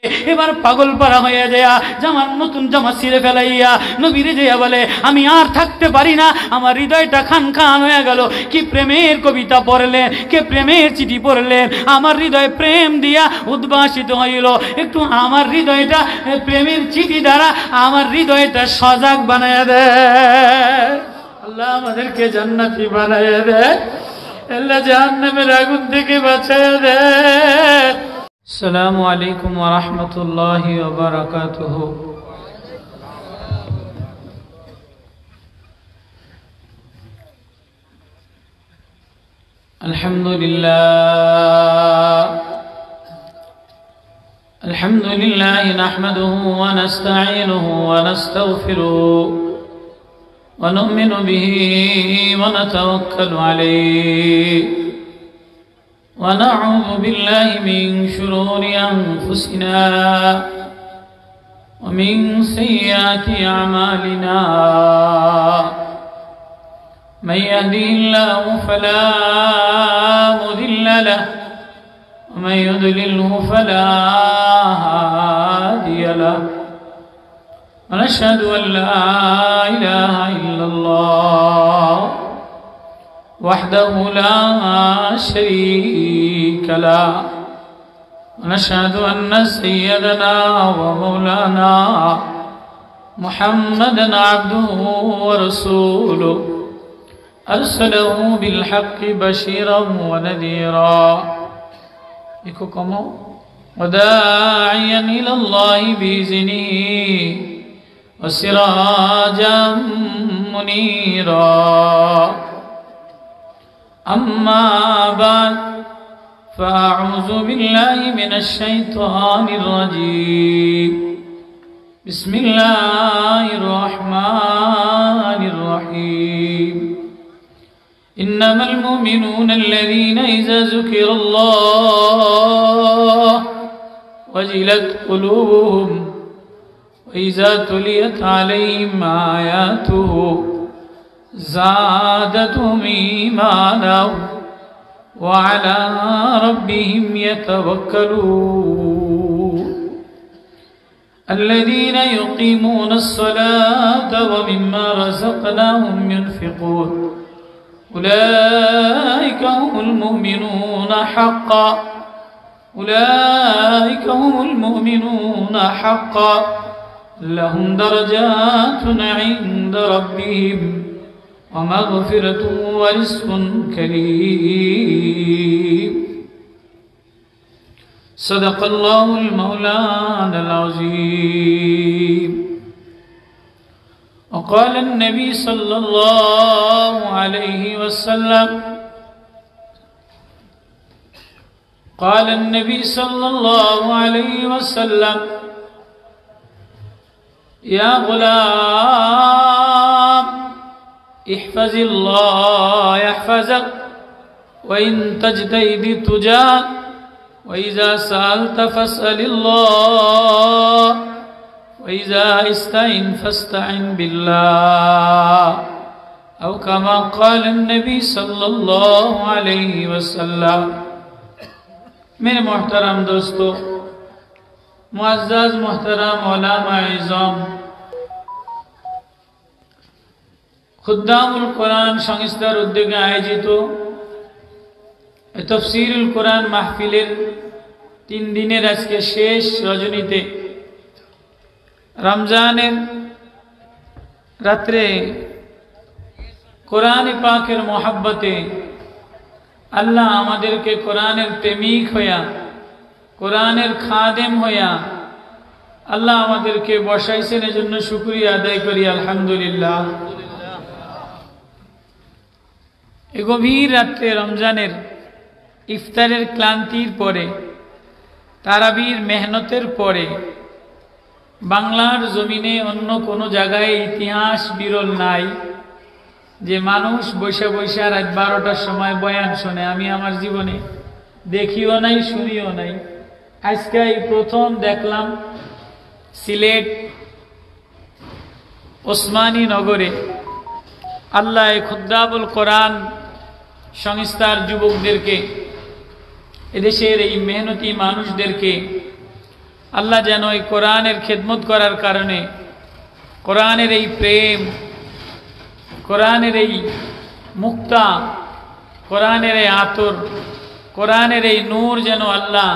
এবার পাগল পারা হয়ে যায়, জামার নতুন জামা ছিঁড়ে ফেলাইয়া নবীরে যাইয়া বলে আমি আর থাকতে পারি না, আমার হৃদয়টা খান খান হয়ে গেল। কি প্রেমের কবিতা পড়লেন, কে প্রেমের চিঠি পড়লেন, আমার হৃদয় প্রেম দিয়া উদ্ভাসিত হইল। একটু আমার হৃদয়টা প্রেমের চিঠি দ্বারা আমার হৃদয়টা সজাগ বানায় দেয়। আল্লাহ আমাদেরকে জান্নাতি বানায় দেয়, আল্লাহ জাহান্নামের আগুন থেকে বাঁচায় দেয়। السلام عليكم ورحمة الله وبركاته. الحمد لله نحمده ونستعينه ونستغفره ونؤمن به ونتوكل عليه ونعوذ بالله من شرور أنفسنا ومن سيئات أعمالنا. من يهده الله فلا مضل له ومن يضلله فلا هادي له. ونشهد أن لا إله إلا الله وحده لا شريك له. ونشهد أن سيدنا ومولانا محمدا عبده ورسوله أرسله بالحق بشيرا ونذيرا وداعيا إلى الله بإذنه وسراجا منيرا. أما بعد فأعوذ بالله من الشيطان الرجيم. بسم الله الرحمن الرحيم. إنما المؤمنون الذين إذا ذكر الله وجلت قلوبهم وإذا تليت عليهم آياته زادتهم إيمانا وعلى ربهم يتوكلون. الذين يقيمون الصلاة ومما رزقناهم ينفقون أولئك هم المؤمنون حقا. أولئك هم المؤمنون حقا لهم درجات عند ربهم ومغفرة ورزق كريم. صدق الله المولانا العظيم. وقال النبي صلى الله عليه وسلم قال النبي صلى الله عليه وسلم يا غلام احفظ الله يحفظك وإن تجتهد تجاهك وإذا سألت فاسأل الله وإذا استعن فاستعن بالله أو كما قال النبي صلى الله عليه وسلم. मेरे मोहतरम दोस्तों, मुअज़्ज़ज़ मोहतरम उलमा इज़ाम, খুদ্দামুল কোরআন সংস্থার উদ্যোগে আয়োজিত তাফসীরুল কোরআন মাহফিলের 3 দিনের আজকে শেষ রজনীতে রমজানের রাত্রে কোরআন পাকের মোহাব্বতে আল্লাহ আমাদেরকে কোরআনের প্রেমিক হইয়া, কোরআনের খাদেম হইয়া আল্লাহ আমাদেরকে বসাইছেন। এজন্য শুকরিয়া আদায় করি আলহামদুলিল্লাহ। এই গভীর রাত্রে রমজানের ইফতারের ক্লান্তির পরে, তারাবির মেহনতের পরে বাংলার জমিনে অন্য কোনো জায়গায় ইতিহাস বিরল নাই যে মানুষ বৈশা বৈশা রাত 12টার সময় বয়ান শোনে। আমি আমার জীবনে দেখিও নাই, শুনিও নাই। আজকে এই প্রথম দেখলাম সিলেট ওসমানী নগরে আল্লাহ খুদ্দাবুল কোরআন সংস্থার যুবকদেরকে, এদেশের এই মেহনতি মানুষদেরকে আল্লাহ যেন এই কোরআনের খেদমত করার কারণে, কোরআনের এই প্রেম, কোরআনের এই মুক্তা, কোরআনের এই আতর, কোরআনের এই নূর যেন আল্লাহ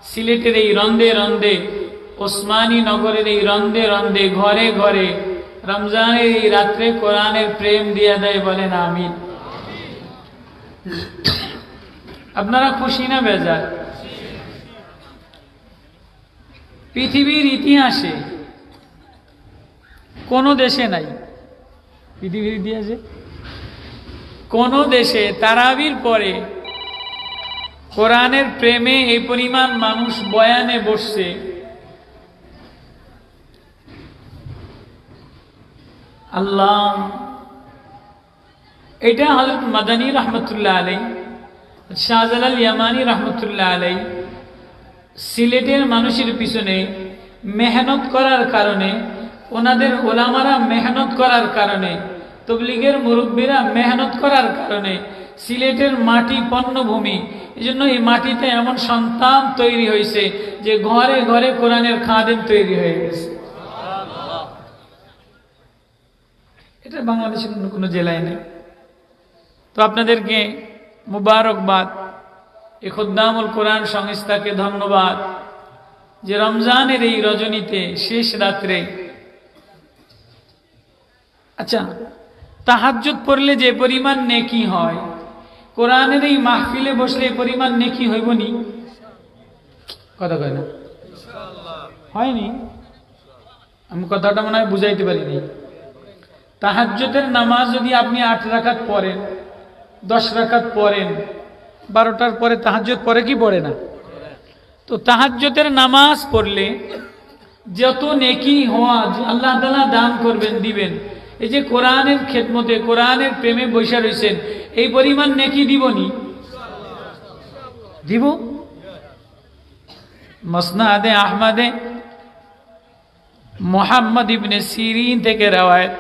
সিলেটের এই রন্দে রন্দে, ওসমানী নগরের এই রন্দে রন্দে, ঘরে ঘরে রমজানের এই রাত্রে কোরআনের প্রেম দিয়ে দেয়, বলেন আমিন। আপনারা খুশি না বেজার? পৃথিবীর ইতিহাসে কোন দেশে নাই, পৃথিবীর ইতিহাসে কোন দেশে তারাবির পরে কোরআনের প্রেমে এই পরিমাণ মানুষ বয়ানে বসছে। আল্লাহ, এটা হযরত মাদানী রহমতুল্লাহ আলাইহি, শাহজালাল ইয়ামানী রহমতুল্লাহ আলাইহি সিলেটের মানুষের পিছনে মেহনত করার কারণে, ওনাদের ওলামারা মেহনত করার কারণে, তবলিগের মুরব্বীরা মেহনত করার কারণে সিলেটের মাটি পণ্যভূমি, এই জন্য এই মাটিতে এমন সন্তান তৈরি হয়েছে যে ঘরে ঘরে কোরআনের খাদেম তৈরি হয়ে গেছে। এটা বাংলাদেশের অন্য কোনো জেলায় নেই। তো আপনাদেরকে মুবারকবাদ, এই খুদ্দামুল কোরআন সংস্থাকে ধন্যবাদ যে রমজানের এই রজনীতে, শেষ রাত্রে, আচ্ছা তাহাজ্জুদ পড়লে যে পরিমাণ নেকি হয়, কোরআনের এই মাহফিলে বসলে এই পরিমাণ নেকি হইবনি? কথা কয় না? হয়নি? আমি কথাটা মনে হয় বুঝাইতে পারিনি। তাহাজ্জুদের নামাজ যদি আপনি 8 রাকাত পড়েন, 10 রাকাত পড়েন, 12টার পরে তাহাজ্জুদ পড়ে কি পড়ে না? তো তাহাজ্জুদের নামাজ পড়লে যত নেকি হওয়া আল্লাহ তাআলা দান করবেন, দিবেন। এই যে কোরআনের খেদমতে, কোরআনের প্রেমে বসে রয়েছেন, এই পরিমাণ নেকি দিবনি? দিব। মুসনাদে আহমদে মুহাম্মদ ইবনে সিরিন থেকে রওয়ায়াত,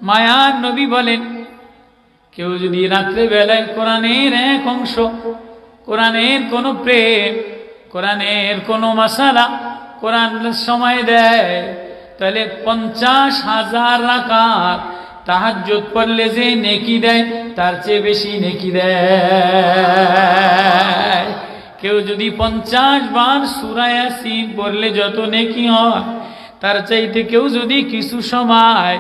মায়ার নবী বলেন, কেউ যদি রাত্রে বেলায় কোরআনের এক অংশ, কোরআনের কোন প্রেম, কোরআনের কোন মাসালা কোরআন সময় দেয়, তাহলে 50,000 রাকাত তাহাজ্জুদ পড়লে যে নেকি দেয় তার চেয়ে বেশি নেকি দেয়। কেউ যদি 50 বার সূরা ইয়াসিন পড়লে যত নেকি হয়, তার চাইতে কেউ যদি কিছু সময়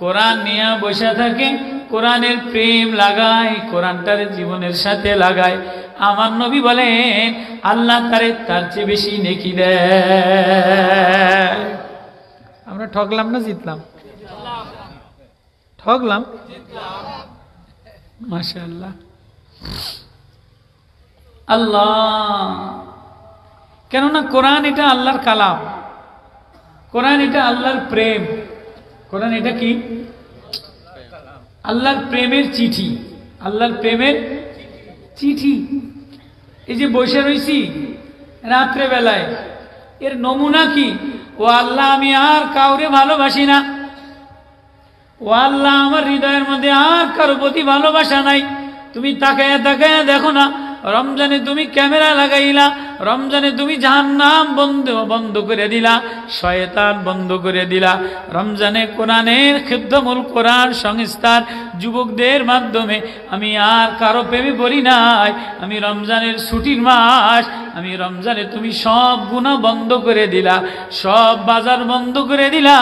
কোরআন নিয়ে বসে থাকে, কোরআনের প্রেম লাগায়, কোরআনটার জীবনের সাথে লাগায়, আমার নবী বলেন আল্লাহ তার চেয়ে বেশি নেকি দেয়। আমরা ঠকলাম না জিতলাম? ঠকলাম, মাশাআল্লাহ। আল্লাহ, কেননা কোরআন এটা আল্লাহর কালাম, কোরআন এটা আল্লাহর প্রেম, কোরআন এটা কি? আল্লাহর প্রেমের চিঠি, আল্লাহর প্রেমের চিঠি। এই যে বসে রয়েছি রাত্রে বেলায়, এর নমুনা কি? ও আল্লাহ, আমি আর কাউরে ভালোবাসি না, ও আল্লাহ, আমার হৃদয়ের মধ্যে আর কারো প্রতি ভালোবাসা নাই। তুমি তাকায়া তাকায়া দেখো না, রমজানে তুমি ক্যামেরা লাগাইলা, রমজানে তুমি জাহান্নাম বন্ধ করে দিলা, শয়তান বন্ধ করে দিলা। রমজানে কোরআনের খিদমুল কোরআন সংস্থার যুবকদের মাধ্যমে আমি আর কারো প্রেমে পড়ি নাই। আমি রমজানের ছুটির মাস, আমি রমজানে তুমি সব গুনাহ বন্ধ করে দিলা, সব বাজার বন্ধ করে দিলা,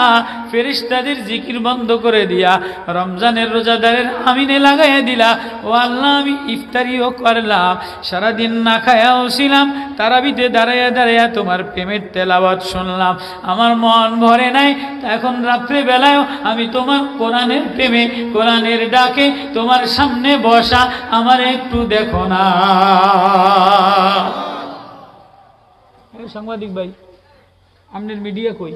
ফেরেশতাদের জিকির বন্ধ করে দিয়া রমজানের রোজাদারের আমিনে লাগাইয়া দিলা। ও আল্লাহ, আমি ইফতারিও করলাম, সারাদিন না খায়াও ছিলাম, তারাবিতে দাঁড়াইয়া দাঁড়াইয়া তোমার প্রেমের তেলাওয়াত শুনলাম, আমার মন ভরে নাই। এখন রাত্রে বেলায়ও আমি তোমার কোরআনের প্রেমে, কোরআনের ডাকে তোমার সামনে বসা, আমার একটু দেখো না। সাংবাদিক ভাই, আপনার মিডিয়া কই?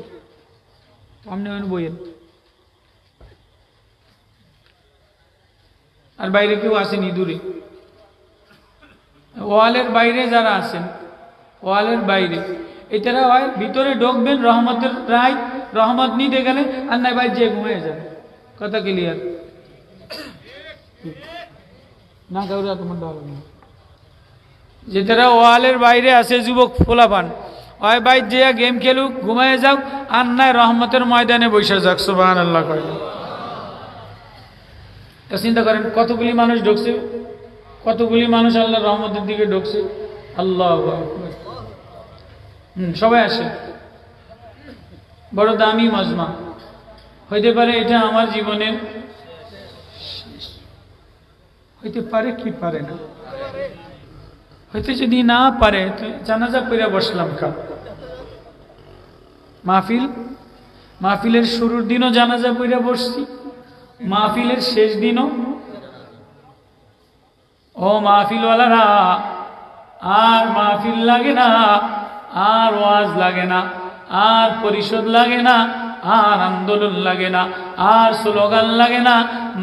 আপনি বইয়েন। আর বাইরে কেউ আসেনি? দূরে ওয়ালের বাইরে যারা আছেন, ওয়ালের বাইরে, এটারা হয় ভিতরে ঢুকবেন, রহমতের রায়, রহমত নিতে গেলে আর নাই বাইরে যে ঘুমিয়ে যান। কথা ক্লিয়ার না? কাউরে তোমার ভালো না। যেটারা ওয়ালের বাইরে আছে, যুবক ফোলাপান, ওই বাইর যে গেম খেলুক, ঘুমায় যাও, আর নাই রহমতের ময়দানে বসে যাক। সুবহানাল্লাহ কয়। চিন্তা করেন কতগুলি মানুষ ঢুকছে, কতগুলি মানুষ আল্লাহর রহমতের দিকে ঢুকছে। আল্লাহু আকবার। সবাই আসে। বড় দামি মাজমা হইতে পারে, এটা আমার জীবনের হইতে পারে কি পারে না, হইতে যদি না পারে তো জানাজা পড়ে বসলাম কা। মাহফিলের শুরুর দিনও জানাজা পড়ে বসছি, মাহফিলের শেষ দিনও। ও মাহফিলওয়ালারা, আর মাহফিল লাগে না, আর ওয়াজ লাগে না, আর পরিষদ লাগে না, আর আন্দোলন লাগে না, আর স্লোগান লাগে না।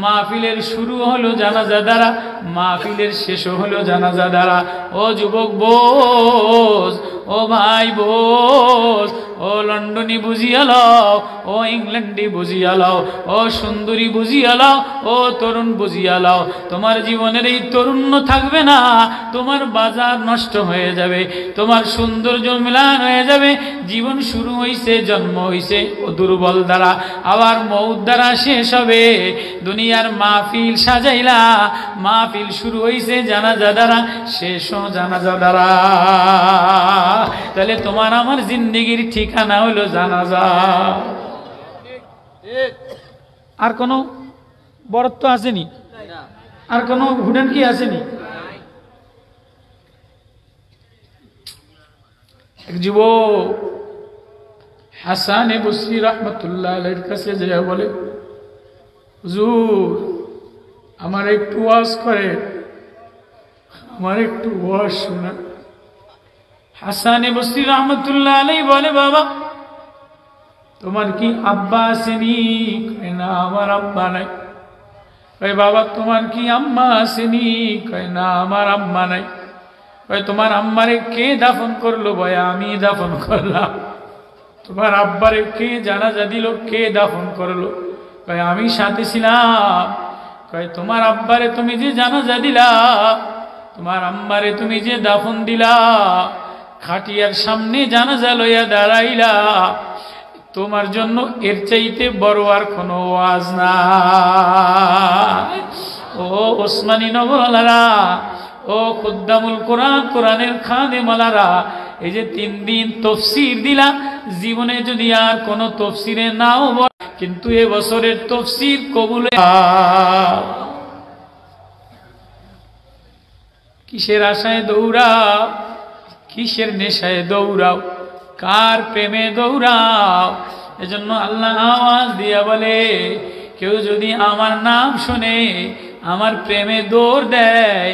মাহফিলের শুরু হলো জানাজা দ্বারা, মাহফিলের শেষও হলো জানাজা দ্বারা। ও যুবক বোঝ, ও ভাই বোঝ, ও লন্ডনী বুঝিয়া লও, ও ইংল্যান্ডি বুঝিয়া লও, ও সুন্দরী বুঝিয়া লও, ও তরুণ বুঝিয়া লও। তোমার জীবনের এই তরুণ্য থাকবে না, তোমার বাজার নষ্ট হয়ে যাবে, তোমার সৌন্দর্য ম্লান হয়ে যাবে। জীবন শুরু হইছে, জন্ম হইছে ও দুর্বল দ্বারা, আবার মউত দ্বারা শেষ হবে। দুনিয়ার মাহফিল সাজাইলা, মাহফিল শুরু হইছে জানাজা দ্বারা, শেষও জানাজা দ্বারা। তাহলে তোমার আমার জিন্দেগির ঠিকানা হলো জানাজা। আর কোনো বরত্ব আসেনি, আর কোনো হুডেন কি আসেনি। এক যুবক হাসান বসরি রহমতুল্লাহ আলাইহির কাছে যায়, বলে হুজুর আমার একটু ওয়াজ করে, আমার একটু ওয়াজ শোনা। হাসান বসরি রহমতুল্লাহ আলাইহি বলে, বাবা তোমার কি আব্বা আসেনি? কয় না, আমার আব্বা নাই। কয় বাবা তোমার কি আম্মা আসেনি? কয় না, আমার আম্মা নাই। কয় তোমার আম্মারে কে দাফন করলো? বয়া আমি দাফন করলাম। তোমার আব্বারে কে জানাজা দিল? কে দাফন করলো? কয় আমি সাথে ছিলাম। কয় তোমার আব্বারে তুমি যে জানাজা দিলা, তোমার আম্মারে তুমি যে দাফন দিলা, খাটিয়ার সামনে জানাজা লইয়া দাঁড়াইলা, তোমার জন্য এর চাইতে বড় আর কোনো ওয়াজ না। ও ওসমানী নগরওয়ালারা, ও খুদ্দামুল কোরআন, কোরআনের খাদেমালারা, এই যে 3 দিন তফসির দিলা, জীবনে যদি আর কোনো তফসিরে নাও বল, কিন্তু এ বছরের তফসির কবুল। কিসের আশায় দৌড়াও, কিসের নেশায় দৌড়াও, কার প্রেমে দৌড়াও? এজন্য আল্লাহ আওয়াজ দিয়া বলে, কেউ যদি আমার নাম শুনে, আমার প্রেমে দৌড় দেয়,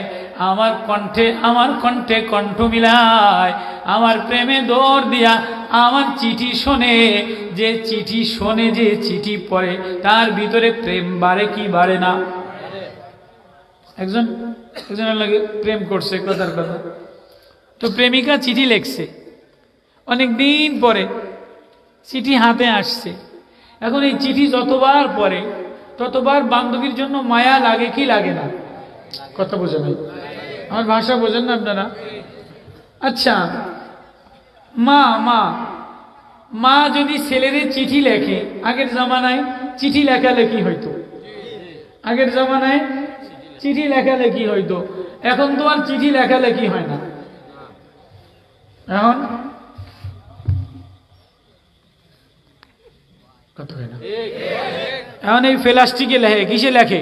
আমার কণ্ঠে কণ্ঠ মিলায়, আমার প্রেমে দৌড় দিয়া আমার চিঠি শোনে, যে চিঠি শোনে, যে চিঠি পড়ে, তার ভিতরে প্রেম বাড়ে কি বাড়ে না? একজনের লাগে প্রেম করছে, কথার কথা তো প্রেমিকা চিঠি লেখছে, অনেক দিন পরে চিঠি হাতে আসছে। এখন এই চিঠি যতবার পড়ে ততবার বান্ধবীর জন্য মায়া লাগে কি লাগে না? কথা বোঝেন না, আমার ভাষা বোঝেন না আপনারা? আচ্ছা, মা যদি ছেলের চিঠি লেখে, আগের জামানায় চিঠি লেখালেখি হইতো, আগের জামানায় চিঠি লেখালেখি হইতো, এখন তো আর চিঠি লেখালেখি হয় না। এখন এখন এই প্লাস্টিকে লেখে। কিসে লেখে?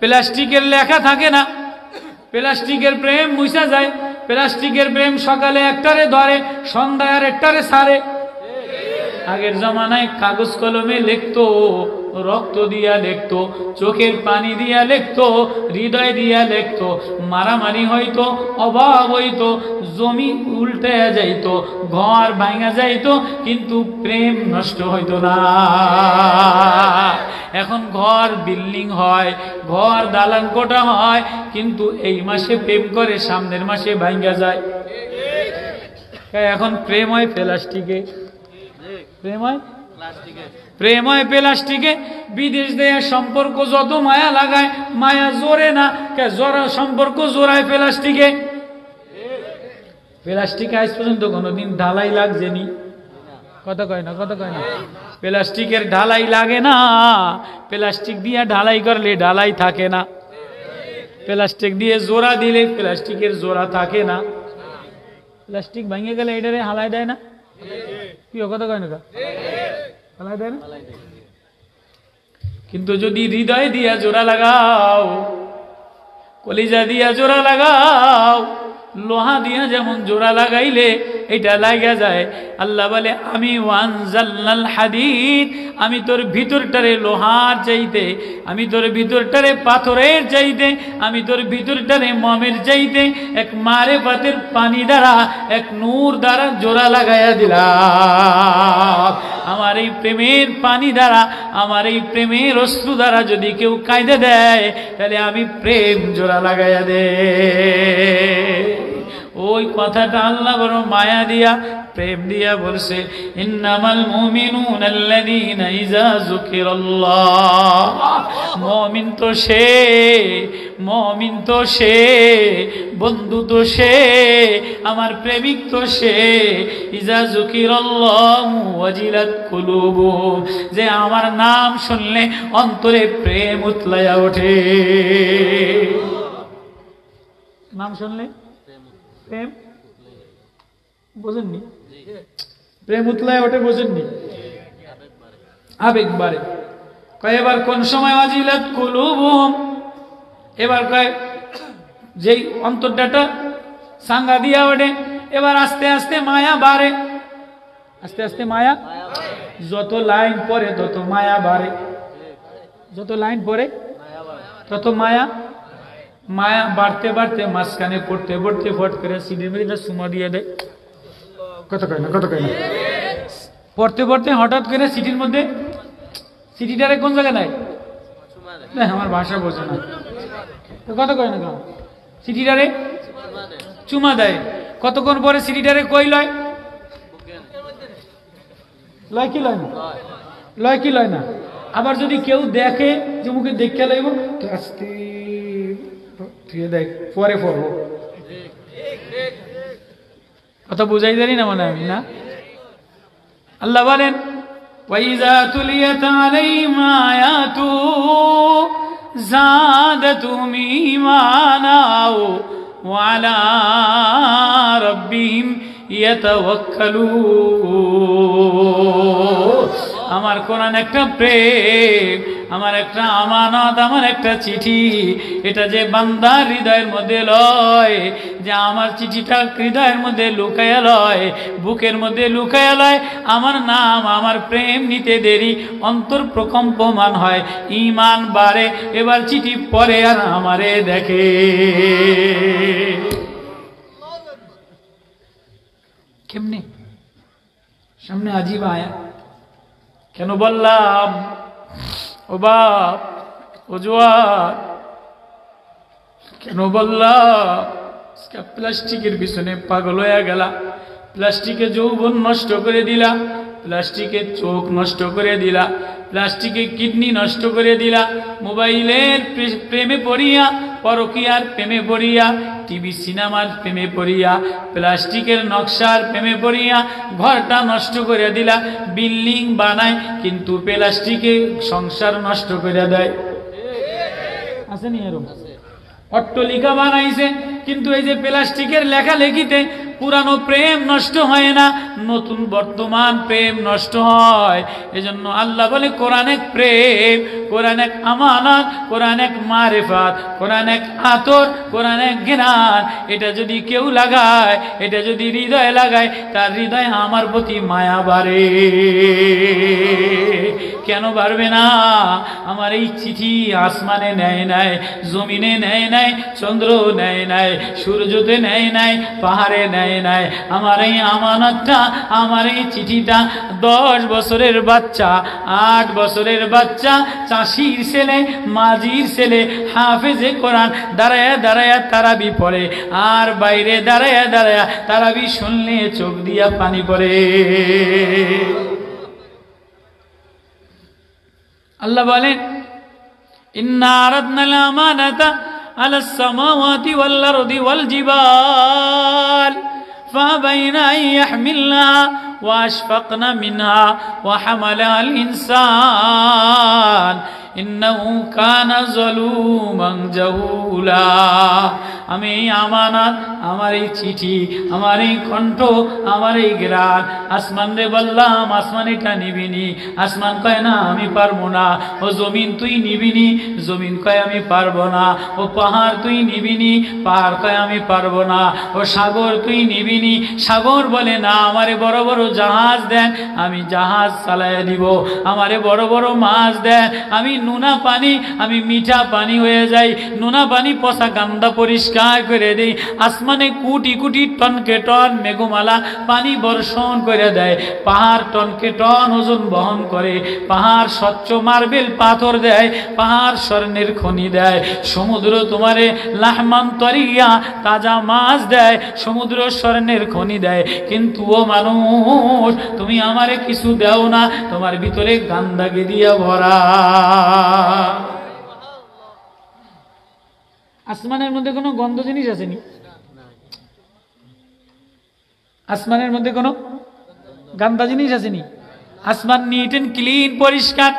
প্লাস্টিকের লেখা থাকে না, প্লাস্টিকের প্রেম মুছা যায়। প্লাস্টিকের প্রেম সকালে একটারে ধরে, সন্ধ্যায় আর একটারে ছাড়ে। আগের জমানায় কাগজ কলমে লিখতো, রক্ত দিয়া লিখতো, চোখের পানি দিয়া লিখতো, হৃদয় দিয়া লিখতো। মারামারি হইতো, অভাব হইতো, জমি উল্টে যাইতো, ঘর ভাঙা যাইতো, কিন্তু প্রেম নষ্ট হইতো না। এখন ঘর বিল্ডিং হয়, ঘর দালান কোঠা হয়, কিন্তু এই মাসে প্রেম করে, সামনের মাসে ভাঙা যায়। এখন প্রেম হয় প্লাস্টিকে, প্রেম হয় প্লাস্টিকে। বিদেশ দেয়া সম্পর্ক যত মায়া লাগায়, মায়া জোরে না, জোড়া সম্পর্ক জোড়ায় প্লাস্টিকে। প্লাস্টিক আজ পর্যন্ত কোনোদিন ঢালাই লাগছেনি? কথা কয় না, কথা কয় না। প্লাস্টিকের ঢালাই লাগে না। প্লাস্টিক দিয়ে ঢালাই করলে ঢালাই থাকে না। প্লাস্টিক দিয়ে জোড়া দিলে প্লাস্টিকের জোড়া থাকে না। প্লাস্টিক ভেঙে গেলে এটারে হালাই দেয় না? কি কথা কয় না? হালাই দেয় না। কিন্তু যদি হৃদয় দিয়া জোড়া লাগাও, কলিজা দিয়া জোড়া লাগাও, লোহা দিয়া যেমন জোড়া লাগাইলে এটা লাগা যায়। আল্লাহ বলে আমি ওয়ানজালনাল হাদিদ, আমি তোর ভিতরটারে লোহার চাইতে, আমি তোর ভিতরটারে পাথরের চাইতে, আমি তোর ভিতরটারে মমের চাইতে এক মারেফাতের পানি দ্বারা, এক নূর দ্বারা জোড়া লাগাইয়া দিলাম। আমার এই প্রেমের পানি দ্বারা, আমার এই প্রেমের অশ্রু দ্বারা যদি কেউ কাঁদে দেয়, তাহলে আমি প্রেম জোড়া লাগাইয়া দে। ওই কথাটা আল্লাহ বড় মায়া দিয়া, প্রেম দিয়া বলছে, ইন্নামাল মুমিনুনা আল্লাযীনা ইযা যুকিরাল্লাহ। মুমিন তো সে, মুমিন তো সে, বন্ধু তো সে, আমার প্রেমিক তো সে, ইযা যুকিরাল্লাহু ওয়াজিলাত কুলুবুহুম, যে আমার নাম শুনলে অন্তরে প্রেম উতলাইয়া ওঠে। নাম শুনলে প্রেম, বোঝেননি? প্রেম উতলায় ওঠে, বোঝেননি? আবেগ বাড়ে। কয় এবার কোন সময় ওয়াজিলাত কুলুবুহুম, এবার কয় যেই অন্তরটা সাঙ্গা দিয়া ওঠে, এবার আস্তে আস্তে মায়া বাড়ে, আস্তে আস্তে মায়া, যত লাইন পরে তত মায়া বাড়ে, যত লাইন পরে তত মায়া, মায়া বাড়তে বাড়তে মাঝখানে পড়তে পড়তে ফট করে সিঁড়ির মধ্যে সুমা দিয়ে দেয়। কথা কয় না, কথা কয় না। পড়তে পড়তে হঠাৎ করে সিটির মধ্যে, সিটিটারে কোন জায়গায় নাই, আমার ভাষা বোঝে না, কথা কয় না। সিটিটারে চুমা দেয়। কতক্ষণ পরে সিটিটারে কই লয়, লয় কি লয় না, লয় কি লয় না। আবার যদি কেউ দেখে যে মুখে দেখে লাগবো, আস্তে দেখ পরে পড়বো। কথা বুঝাই জানি না মানে আমি না। আল্লাহ বলেন ওয়াইযা তুলিয়াত আলাইহিম আয়াতু যাদাতুহুম ঈমানা ওয়া আলা রাব্বিহিম ইয়াতাওয়াক্কালুন। আমার কোরআন একটা প্রেম, আমার একটা আমানত, আমার একটা চিঠি, এটা যে বান্দার হৃদয়ের মধ্যে লয়, যে আমার চিঠিটা হৃদয়ের মধ্যে লুকায়া লয়, বুকের মধ্যে লুকায়া লয়, আমার নাম, আমার প্রেম নিতে দেরি, অন্তর প্রকম্পমান হয়, ঈমান বাড়ে। এবার চিঠি পড়ে আর আমারে দেখে। কেমনে? সামনে আজীব আয়া। কেন বললাম ও বাপ, ও জোয়ার, কেন বললাম প্লাস্টিকের পিছনে পাগল হয়ে গেলা, প্লাস্টিকে যৌবন নষ্ট করে দিলা, প্লাস্টিকের চোখ নষ্ট করে দিলা, প্লাস্টিকের কিডনি নষ্ট করে দিলা, মোবাইলের প্রেমে পড়িয়া, পরকীয়ার প্রেমে পড়িয়া, টিভি সিনেমার প্রেমে পড়িয়া, প্লাস্টিকের নকশার প্রেমে পড়িয়া ঘরটা নষ্ট করে দিলা। বিল্ডিং বানায় কিন্তু প্লাস্টিকে সংসার নষ্ট করে দেয়। আছে নি এরকম? অট্টলিকা বানাইছে কিন্তু এই যে প্লাস্টিকের লেখালেখিতে পুরানো প্রেম নষ্ট হয় না, নতুন বর্তমান প্রেম নষ্ট হয়। এজন্য আল্লাহ বলে কোরআন এক প্রেম, কোরআন এক আমানত, কোরআন এক মারিফাত, কোরআন এক আতর, কোরআন এক জ্ঞান। এটা যদি কেউ লাগায়, এটা যদি হৃদয়ে লাগায়, তার হৃদয়ে আমার প্রতি মায়া বাড়ে। কেন বাড়বে না? আমার এই চিঠি আসমানে নেয় নাই, জমিনে নেয় নাই, চন্দ্র নেয় নাই, সূর্যতে নেয় নাই, পাহাড়ে নেয় নাই। আমার এই আমানতটা, আমার এই চিঠিটা 10 বছরের বাচ্চা, 8 বছরের বাচ্চা, চাষির ছেলে, মাঝির ছেলে, হাফেজে কোরআন দাঁড়ায়া দাঁড়ায়া তারাবি পড়ে, আর বাইরে দাঁড়ায়া দাঁড়ায়া তারাবি শুনলে চোখ দিয়া পানি পড়ে। আল্লাহ বলেন ইন্না আরাদনাল আমানাতা আলাস সামাওয়াতি ওয়াল আরদি ওয়াল জিবাল فأبين أن يحملنها وأشفقن منها وحملها الإنسان إنه كان ظلوما جهولا আমি এই আমানত, আমার এই চিঠি, আমার এই কণ্ঠ, আমার এই গ্রাণ আসমান রে বললাম, আসমান এটা নিবিনি। আসমান কয় না আমি পারবো না। ও জমিন তুই নিবিনি, জমিন কয় আমি পারবো না। ও পাহাড় তুই নিবিনি, পাহাড় কয় আমি পারবো না। ও সাগর তুই নিবিনি, সাগর বলে না আমারে বড় বড় জাহাজ দেন, আমি জাহাজ চালাইয়া দিব। আমারে বড় বড় মাছ দেন, আমি নুনা পানি, আমি মিঠা পানি হয়ে যাই। নুনা পানি পচা গান্দা পরিষ্কার করে দেই। আসমানে কোটি কোটি টনকে টন মেঘমালা পানি বর্ষণ করে দেয়। পাহাড় টনকে টন ওজন বহন করে। পাহাড় স্বচ্ছ মার্বেল পাথর দেয়, পাহাড় স্বর্ণের খনি দেয়। সমুদ্র তোমারে লাহমান তরিয়া তাজা মাছ দেয়, সমুদ্র স্বর্ণের খনি দেয়। কিন্তু ও মানুষ, তুমি আমারে কিছু দেও না, তোমার ভিতরে গান্দাগি দিয়া ভরা। আসমানের মধ্যে কোনো গন্ধ জিনিস আসেনি? আসমানের মধ্যে কোনো গান্দা জিনিস আসেনি? আসমান নিট এন্ড ক্লিন, পরিষ্কার।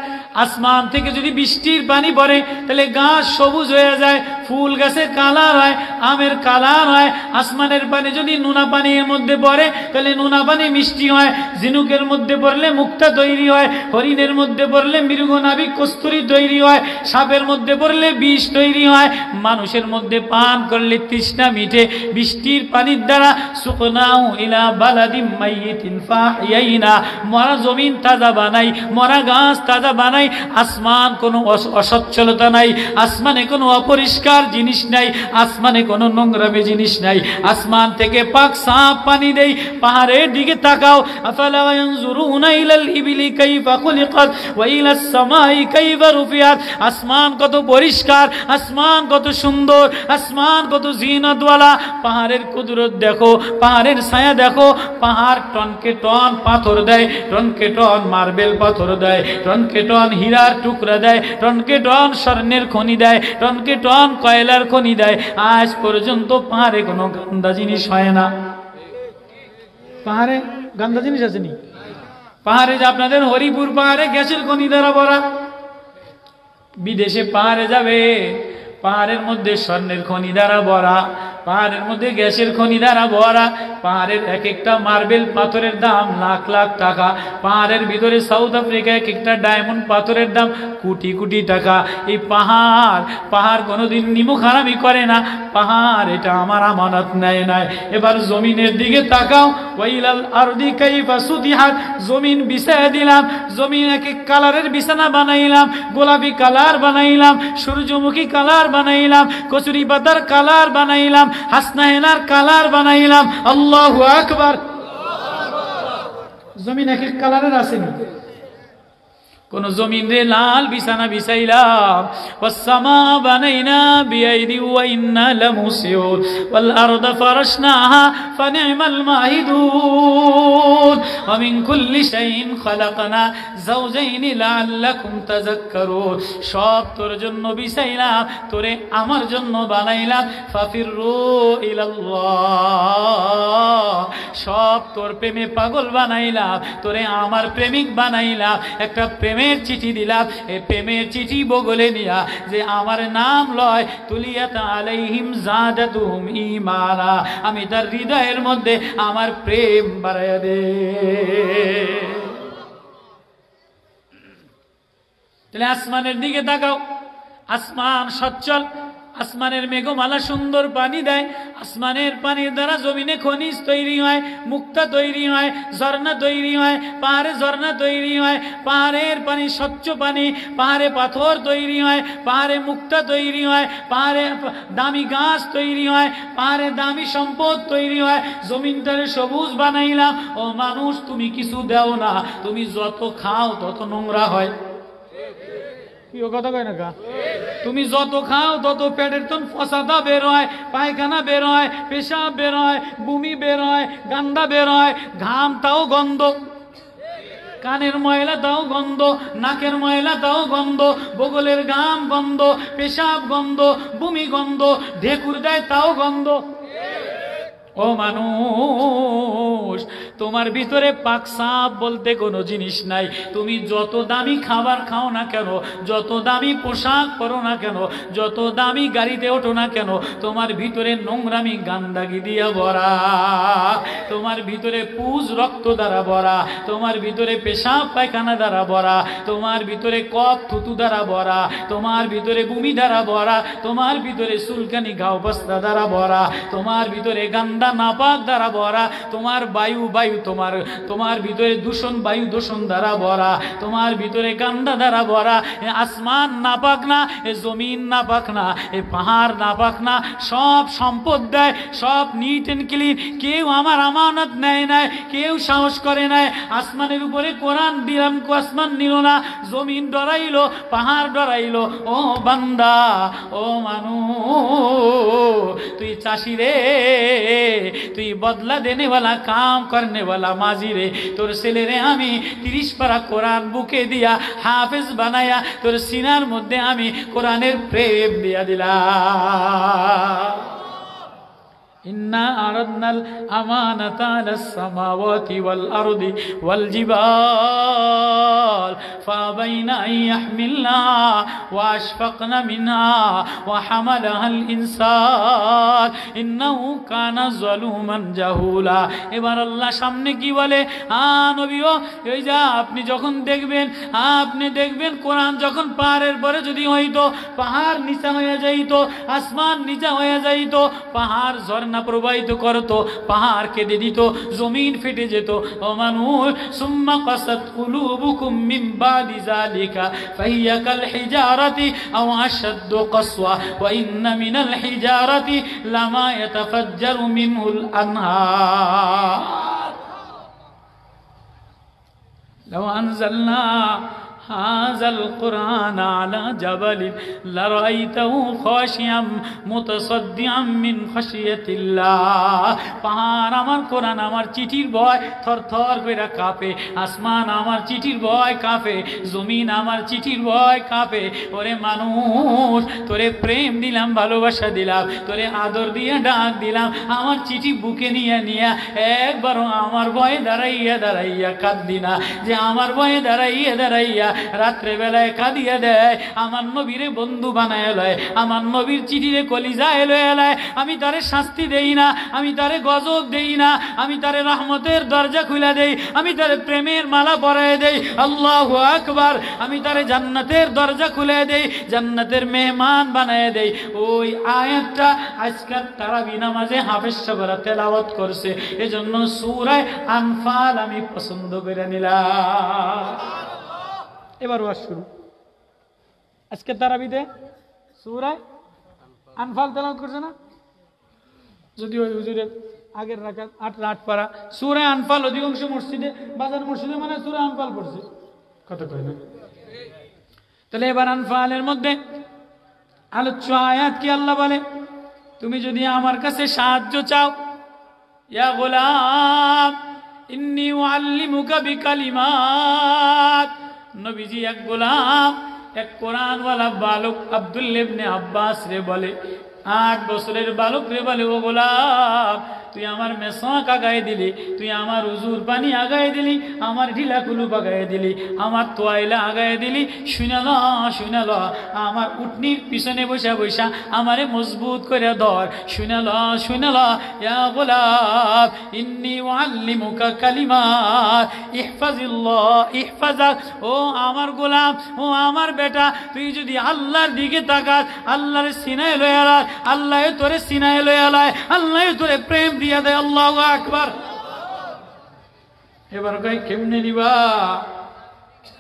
আসমান থেকে যদি বৃষ্টির পানি পড়ে তাহলে গাছ সবুজ হয়ে যায়, ফুল গাছের কালার হয়, আমের কালার হয়। আসমানের পানি যদি নুনা পানির মধ্যে পড়ে তাহলে নুনা পানি মিষ্টি হয়। ঝিনুকের মধ্যে পড়লে মুক্তা তৈরি হয়, হরিণের মধ্যে পড়লে মৃগনাভিক কস্তুরী তৈরি হয়, সাপের মধ্যে পড়লে বিষ তৈরি হয়, মানুষের মধ্যে পান করলে তৃষ্ণা মিটে। বৃষ্টির পানির দ্বারা সুকনাউ ইলা বালাদিম মাইয়িতিন ফাহইয়াইনা, মরা জমিন তাজা বানাই, মরা গাছ তাজা বানাই। আসমান কোনো অসচ্ছলতা নাই, আসমানে কোনো অপরিষ্কার জিনিস নাই, আসমানে কোনো নোংরামি জিনিস নাই। আসমান থেকে পাক সাফ পানি দেই। পাহাড়ের দিকে তাকাও, আফালা ইয়ানজুরুনা ইলাল ইবিলি কাইফা খুলিকাত ওয়া ইলাস সামাই কাইফা রুফিআত। আসমান কত পরিষ্কার, আসমান কত সুন্দর, আসমান কত জিনাতওয়ালা। পাহাড়ের কুদরত দেখো, পাহাড়ের ছায়া দেখো। পাহাড় টনকে টন পাথর দেয়, টনকে টন মার্বেল পাথর দেয়, টনকে টন হীরার টুকরা দেয়, টনকে টন স্বর্ণের খনি দেয়, টনকে টন কয়লার খনি দেয়। আজ পর্যন্ত পাহাড়ে কোনো গান্দা জিনিস হয় না। পাহাড়ে গান্দা জিনিস আসেনি? পাহাড়ে যে আপনাদের হরিপুর পাহাড়ে গ্যাসের খনি দ্বারা ভরা। বিদেশে পাহাড়ে যাবে, পাহাড়ের মধ্যে স্বর্ণের খনি দ্বারা ভরা, পাহাড়ের মধ্যে গ্যাসের খনি দ্বারা ভরা। পাহাড়ের এক একটা মার্বেল পাথরের দাম লাখ লাখ টাকা। পাহাড়ের ভিতরে সাউথ আফ্রিকা এক একটা ডায়মন্ড পাথরের দাম কোটি কোটি টাকা। এই পাহাড়, পাহাড় কোনোদিন নিমুখ হারামি করে না। পাহাড় এটা আমার আমানত নেয় নাই। এবার জমিনের দিকে তাকাও, ওয়াইলাল আরদি কাইফা সুতিহাত, জমিন বিছায়া দিলাম, জমিন এক এক কালারের বিছানা বানাইলাম। গোলাপি কালার বানাইলাম, সূর্যমুখী কালার বানাইলাম, কচুরি পাতার কালার বানাইলাম, হাসনা হেনার কালার বানাইলাম। আল্লাহু আকবার। জমিন এক এক কালারের আসেনি। কোন জমিন রে লাল বিছানা বিছাইলাম। ওয়াসসামা বানাইনা বিআইদি ওয়া ইন্না লামুসিউন ওয়াল আরদা ফারাশনাহা ফানি'মাল মাহিদুন ওয়া মিন কুল্লি শাইইন খালাকনা যাওজাইন লাআল্লাকুম তাযাক্কারুন। সব তোর জন্য বিছাইলাম, তোরে আমার জন্য বানাইলাম। ফাফিরু ইলাল্লাহ, সব তোর প্রেমে পাগল বানাইলাম, তোরে আমার প্রেমিক বানাইলাম। একটা প্রেমের চিঠি দিলাম, এই প্রেমের চিঠি বগলে নিয়া যে আমার নাম লয় তুলিয়াত আলাইহিম যাদাতুহুম ঈমানা, আমি তার হৃদয়ের মধ্যে আমার প্রেম বাড়াইয়া দে। তাহলে আসমানের দিকে তাকাও, আসমান সচ্ছল, আসমানের মেঘমালা সুন্দর পানি দেয়। আসমানের পানির দ্বারা জমিনে খনিজ তৈরি হয়, মুক্তা তৈরি হয়, ঝর্ণা তৈরি হয়, পাহাড়ে ঝর্ণা তৈরি হয়। পাহাড়ের পানি স্বচ্ছ পানি, পাহাড়ে পাথর তৈরি হয়, পাহাড়ে মুক্তা তৈরি হয়, পাহাড়ে দামি গাছ তৈরি হয়, পাহাড়ে দামি সম্পদ তৈরি হয়। জমিনটারে সবুজ বানাইলাম। ও মানুষ, তুমি কিছু দেও না, তুমি যত খাও তত নোংরা হয়। কি ও কথা কয় না কা? তুমি যত খাও তত পেটের তন ফসাদা বের হয়, পায়খানা বের হয়, পেশাব বের হয়, বমি বের হয়, গান্দা বের হয়, ঘাম তাও গন্ধ, কানের ময়লা তাও গন্ধ, নাকের ময়লা তাও গন্ধ, বগলের ঘাম গন্ধ, পেশাব গন্ধ, বমি গন্ধ, ঢেকুর দেয় তাও গন্ধ। ও মানুষ, তোমার ভিতরে পাক সাফ বলতে কোনো জিনিস নাই। তুমি যত দামি খাবার খাও না কেন, যত দামি পোশাক পরো না কেন, যত দামি গাড়িতে ওঠো না কেন, তোমার ভিতরে নোংরামি গান্দাগি দিয়া ভরা, তোমার ভিতরে পুজ রক্ত দ্বারা ভরা, তোমার ভিতরে পেশাব পায়খানা দ্বারা ভরা, তোমার ভিতরে কফ থুতু দ্বারা ভরা, তোমার ভিতরে বমি দ্বারা ভরা, তোমার ভিতরে চুলকানি ঘাও বস্তা দ্বারা ভরা, তোমার ভিতরে গান্দা নাপাক দ্বারা ভরা, তোমার বায়ু তোমার ভিতরে দূষণ বায়ু দূষণ দ্বারা ভরা, তোমার ভিতরে গান্দা দ্বারা ভরা। আসমান নাপাক না, জমিন নাপাক না, পাহাড় নাপাক না, সব সম্পদ দেয়, সব নিট এন্ড ক্লিন। কেউ আমার আমানত নেয় নাই, কেউ সাহস করে নাই। আসমানের উপরে কোরআন দিলাম, আসমান নিল না, জমিন ডরাইলো, পাহাড় ডরাইলো। ও বান্দা, ও মানুষ, তুই চাষি রে, তুই বদলা দেনেওয়ালা, কাম করনেওয়ালা মাঝি রে। তোর ছেলে রে আমি 30 পারা কোরআন বুকে দিয়া হাফেজ বানায়া তোর সিনার মধ্যে আমি কোরআনের প্রেম দিয়া দিলাম। ইন্না আরাদনাল আমানাতা আলাস সামাওয়াতি ওয়াল আরদি ওয়াল জিবাল ফাবাইনা আন ইয়াহমিলনা ওয়া আশফাকনা মিনহা ওয়া হামালাহাল ইনসান ইন্নাহু কানা যালুমান জাহুলা। এবার আল্লাহ সামনে কি বলে? নবীও, এই যা আপনি যখন দেখবেন, আপনি দেখবেন কোরআন যখন পাহাড়ের পরে যদি হইতো, পাহাড় নিচা হয়ে যাইতো, আসমান নিচা হয়ে যাইতো, পাহাড় ঝর্ণা প্রবাহিত করতো, পাহাড় কেঁদে দিত, জমিন ফেটে যেত। ও মানুষ, সুম্মা কাসাত কুলুবুকুম মিন বাদি যালিকা ফাহিয়া কাল হিজারাতি আও আশাদ্দু কাসওয়া ওয়া ইন্না মিনাল হিজারাতি লামা ইয়াতাফাজ্জারু মিনহুল আনহার লাউ আনজালনা হাযাল কুরআন আলা জাবালিন লারাইতাহু খাশিয়াম মুতাসাদ্দিআম মিন খাশিয়াতিল্লাহ। পাহাড় আমার কোরআন, আমার চিঠির ভয় থরথর করে কাঁপে, আসমান আমার চিঠির ভয় কাঁপে, জমিন আমার চিঠির ভয় কাঁপে। ওরে মানুষ, তোরে প্রেম দিলাম, ভালোবাসা দিলাম, তোরে আদর দিয়ে ডাক দিলাম, আমার চিঠি বুকে নিয়ে নিয়ে একবারও আমার ভয়ে দাঁড়াইয়া দাঁড়াইয়া কাঁদবি না, যে আমার ভয়ে দাঁড়াইয়া দাঁড়াইয়া রাত্রে বেলায় কাঁদিয়া দেয়, আমার নবীরে বন্ধু বানায় লয়, আমার নবীর চিঠিরে কলিজা এলো এলায়। আমি তারে শাস্তি দেই না, আমি তারে গজব দেই না, আমি তারে রহমতের দরজা খুলে দেই, আমি তারে প্রেমের মালা পরায় দেই। আল্লাহু আকবার। আমি তারে জান্নাতের দরজা খুলে দেই, জান্নাতের মেহমান বানায় দেই। ওই আয়াতটা আজকাল তারাবি নামাজে হাফেজ সাহেবরা তেলাওয়াত করছে, এজন্য সূরা আনফাল আমি পছন্দ করে নিলাম। এবার ওয়াজ শুরু। আজকে তারাবিতে সূরা আনফাল তেলাওয়াত করছে না? যদি ওই হুজুরের আগের রাকাত 8 পারা সূরা আনফাল অধিকাংশ মসজিদে, বাজার মসজিদে মানে সূরা আনফাল পড়ছে, কত কয় না? তাহলে এবার আনফালের মধ্যে আলোচ্য আয়াত কি? আল্লাহ বলে, তুমি যদি আমার কাছে সাহায্য চাও, ইয়া গোলাম ইন্নী উআল্লিমুকা বিকালিমাত। নবীজি এক গোলাম, এক কোরআনওয়ালা বালক আব্দুল্লাহ ইবনে আব্বাস রে বলে, 8 বছরের বালক রে বলে, ও গোলাম, তুই আমার মেসাক আগায় দিলি, তুই আমার উজুর পানি আগায় দিলি, আমার ঢিলা কুলুপ আগায় দিলি, আমার তোয়াইলা আগায় দিলি, শুনাল শুনাল, আমার উটনির পিছনে বসা বসা আমারে মজবুত করে ধর, শুনাল শুনাল। ইয়া গোলাম ইন্নী উআল্লিমুকা কালিমাত ইহফাজিল্লাহ ইহফাজাক। ও আমার গোলাম, ও আমার বেটা, তুই যদি আল্লাহর দিকে তাকাস, আল্লাহর সিনায় লয়ে আলায়, আল্লাহ তোরে সিনায় লয়ে আলায়, আল্লাহ তোরে প্রেম দিয়া দেয়। আল্লাহু আকবার। এবার কই কেমনে নিবা?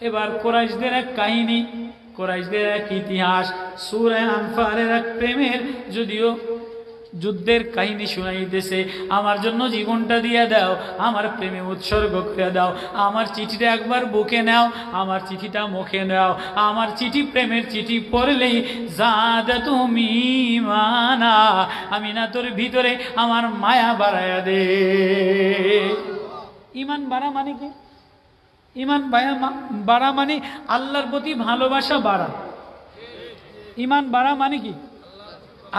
এবার কুরাইশদের এক কাহিনী, কুরাইশদের এক ইতিহাস, সূরা আনফালের এক প্রেমের যদিও যুদ্ধের কাহিনী শুনাইতেছে। আমার জন্য জীবনটা দিয়ে দাও, আমার প্রেমে উৎসর্গ করে দাও, আমার চিঠিটা একবার বুকে নাও, আমার চিঠিটা মুখে নাও, আমার চিঠি প্রেমের চিঠি পড়লেই জাদাতুমি মানা, আমি না তোর ভিতরে আমার মায়া বাড়ায়া দে। ইমান বাড়া মানে কি? ইমান বাড়া মানে আল্লাহর প্রতি ভালোবাসা বাড়া। ইমান বাড়া মানে কি?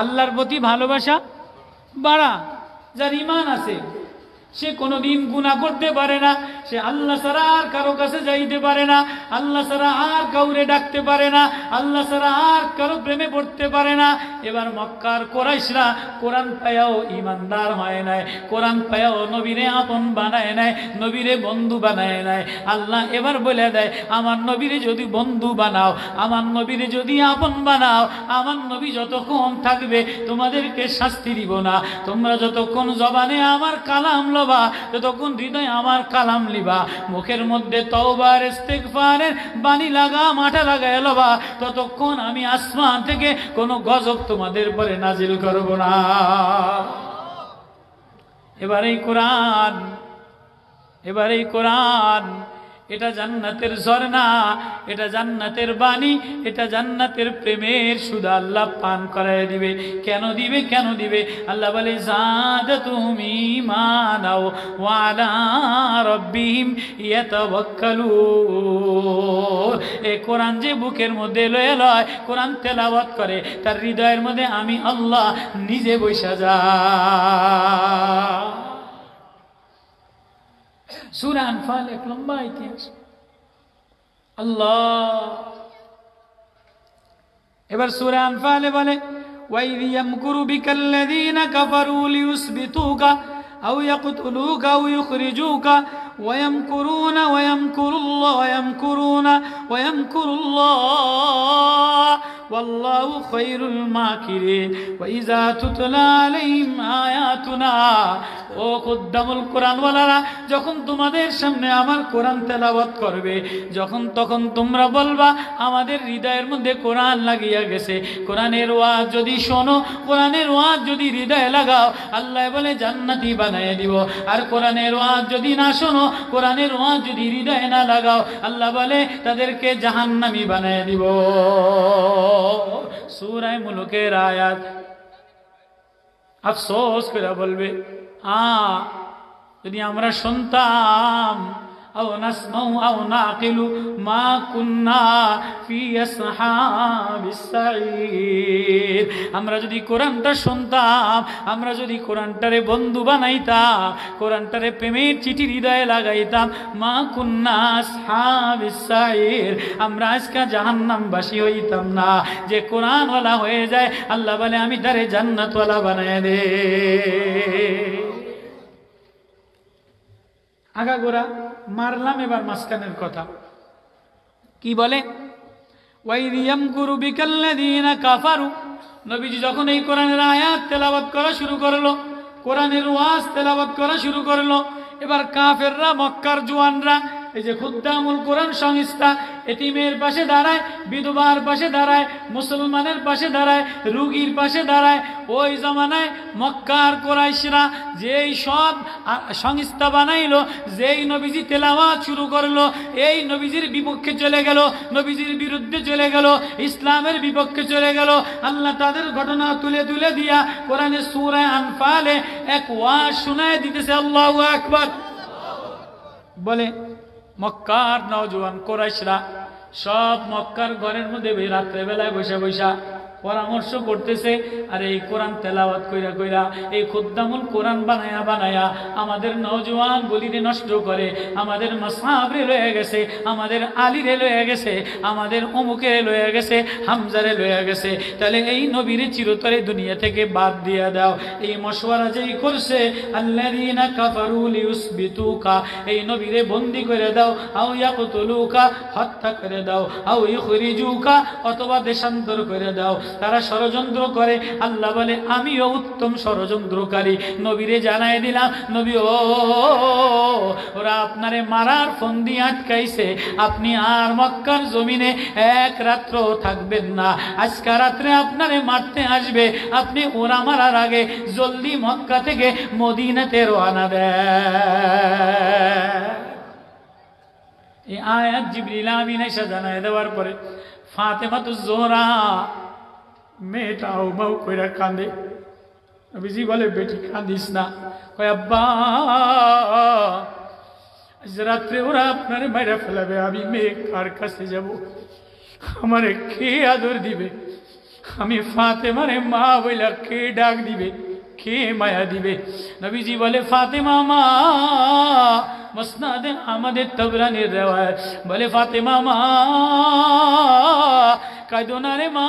আল্লাহর প্রতি ভালোবাসা বাড়া। যার ঈমান আছে সে কোনোদিন গুনাহ করতে পারে না, সে আল্লাহ ছাড়া আর কারো কাছে যাইতে পারে না, আল্লাহ ছাড়া আর কাউরে ডাকতে পারে না, আল্লাহ ছাড়া আর কারো প্রেমে পড়তে পারে না। এবার মক্কার কুরাইশরা কোরআন পায়াও ঈমানদার হয় নাই, কোরআন পায়াও নবীরে আপন বানায় নাই, নবীরে বন্ধু বানায় নাই। আল্লাহ এবার বলে দেয়, আমার নবীরে যদি বন্ধু বানাও, আমার নবীরে যদি আপন বানাও, আমার নবী যতক্ষণ থাকবে তোমাদেরকে শাস্তি দিব না। তোমরা যতক্ষণ জবানে আমার কালাম লবা, যতক্ষণ হৃদয়ে আমার কালাম লিবা, মুখের মধ্যে তওবার ইস্তিগফারের বাণী লাগা মাথা লাগায় লবা, ততক্ষণ আমি আসমান থেকে কোনো গজব তোমাদের পরে নাজিল করব না। এবার এই কোরআন এটা জান্নাতের ঝর্ণা, এটা জান্নাতের বাণী, এটা জান্নাতের প্রেমের সুধা আল্লাহ পান করায় দিবে। কেন দিবে? কেন দিবে? আল্লাহ বলে যাদাতুহুম ঈমানাও ওয়া আলা রাব্বিহিম ইয়াতাওয়াক্কালুন। এই কোরআন যে বুকের মধ্যে লয়ে লয়, কোরআন তেলাওয়াত করে, তার হৃদয়ের মধ্যে আমি আল্লাহ নিজে বৈশা যাই। সূরা আনফাল এক লম্বা ইতিহাস। আল্লাহ এবার সূরা আনফালে বলে ওয়াইয ইয়ামকুরু বিকাল্লাযীনা কাফারু লিয়ুসবিতুকা আও ইয়াকতুলুকা আও ইউখরিজুকা ওয়ায়ামকুরুনা ওয়ায়ামকুরুল্লাহ ওয়াল্লাহু খায়রুল মাকিরিন। ওয়াইযা তুতলা আলাইহিম আয়াতুনা, ও খুদ্দামুল কোরআন ওয়ালারা, যখন তোমাদের সামনে আমার কোরআন তেলাওয়াত করবে, যখন তখন তোমরা বলবা আমাদের হৃদয়ের মধ্যে কোরআন লাগিয়া গেছে। কোরআনের ওয়াজ যদি শোনো, কোরআনের ওয়াজ যদি হৃদয়ে লাগাও, আল্লাহ বলে জান্নাতি বানায় দিব। আর কোরআনের ওয়াজ যদি না শোনো, কোরআনের ওয়াজ যদি হৃদয়ে না লাগাও, আল্লাহ বলে তাদেরকে জাহান্নামী বানায় দিব। সূরা মুলুকের আয়াত। আফসোস করে বলবে, যদি আমরা শুনতাম আও নাসমাউ আও নাকিলু মা কুন্না ফি আসহাবিস সাঈর। আমরা যদি কোরআনটা শুনতাম, আমরা যদি কোরআনটারে বন্ধু বানাইতাম, কোরআনটারে প্রেমের চিঠি হৃদয়ে লাগাইতাম, মা কুন্না আসহাবিস সাঈর, আমরা আজকে জাহান্নামবাসী হইতাম না। যে কোরআনওয়ালা হয়ে যায়, আল্লাহ বলে আমি তারে জান্নাতওয়ালা বানায় দে। আগাগোড়া মারলাম, এবার মাঝখানের কথা কি বলে? ওয়াইয ইয়ামকুরু বিকাল্লাযীনা কাফারু। নবীজি যখন এই কোরআনের আয়াত তেলাওয়াত করা শুরু করলো, কোরআনের ওয়াজ তেলাওয়াত করা শুরু করলো, এবার কাফেররা, মক্কার জওয়ানরা, এই যে খুদ্দামুল কোরআন সংস্থা, এতিমের পাশে দাঁড়ায়, বিধবার পাশে দাঁড়ায়, মুসলমানের পাশে দাঁড়ায়, রুগীর পাশে দাঁড়ায়। ওই জামানায় মক্কার কুরাইশরা যেই সব সংস্থা বানাইলো, যেই নবীজি তেলাওয়াত শুরু করলো, এই নবীজির বিপক্ষে চলে গেল, নবীজির বিরুদ্ধে চলে গেল, ইসলামের বিপক্ষে চলে গেল। আল্লাহ তাদের ঘটনা তুলে তুলে দিয়া কোরআনের সূরা আনফালে এক ওয়াজ শোনায় দিতেছে। আল্লাহু আকবার বলে, মক্কার নওজোয়ান কুরাইশরা সব মক্কার ঘরের মধ্যে রাত্রে বেলায় বসে বসা পরামর্শ করতেছে, আর এই কোরআন তেলাওয়াত কইরা কইরা, এই খুদ্দামুল কোরআন বানায়া বানায়া আমাদের নওজোয়ান বলিরে নষ্ট করে, আমাদের মাসহাবরে লয়ে গেছে, আমাদের আলীরে লয়ে গেছে, আমাদের অমুকে লয়ে গেছে, হামজারে লয়ে গেছে। তাহলে এই নবীর চিরতরে দুনিয়া থেকে বাদ দিয়া দাও। এই মশওয়ারা যেই করছে, আল্লাযীনা কাফারু লিয়ুসবিতুকা, এই নবীরে বন্দী করে দাও, আও ইয়াকতুলুকা, হত্যা করে দাও, আও ইউখরিজুকা, অথবা দেশান্তর করে দাও। তারা ষড়যন্ত্র করে। আল্লাহ বলে আমিও উত্তম ষড়যন্ত্রকারী। নবীরে জানাই দিলাম, নবী ওরা আপনারে মারার ফন্দি আটকাইছে, আপনি আর মক্কার জমিনে এক রাত্র থাকবেন না। আজকে রাত্রে আপনারে মারতে আসবে, আপনি ওরা মারার আগে জলদি মক্কা থেকে মদিনাতে রওনা দেন। এই আয়াত জিবরিল আমিন এসে জানাই দেওয়ার পরে ফাতেমাতুজ জোহরা মেয়েটা আউমাউ কইরা কাঁদে। নবীজি বলে, বেটি কাঁদিস না। কয়, আব্বা আজ রাত্রে ওরা আপনারে মাইরা ফেলাবে, আমি মেয়ে কার কাছে যাব? আমারে কে আদর দিবে? আমি ফাতেমারে মা বইলা কে ডাক দিবে? কে মায়া দিবে? নবীজি বলে ফাতেমা মা, মুসনাদে আমাদের তাবরানির রিওয়ায়াত বলে ফাতেমা মা কাঁদো না রে মা,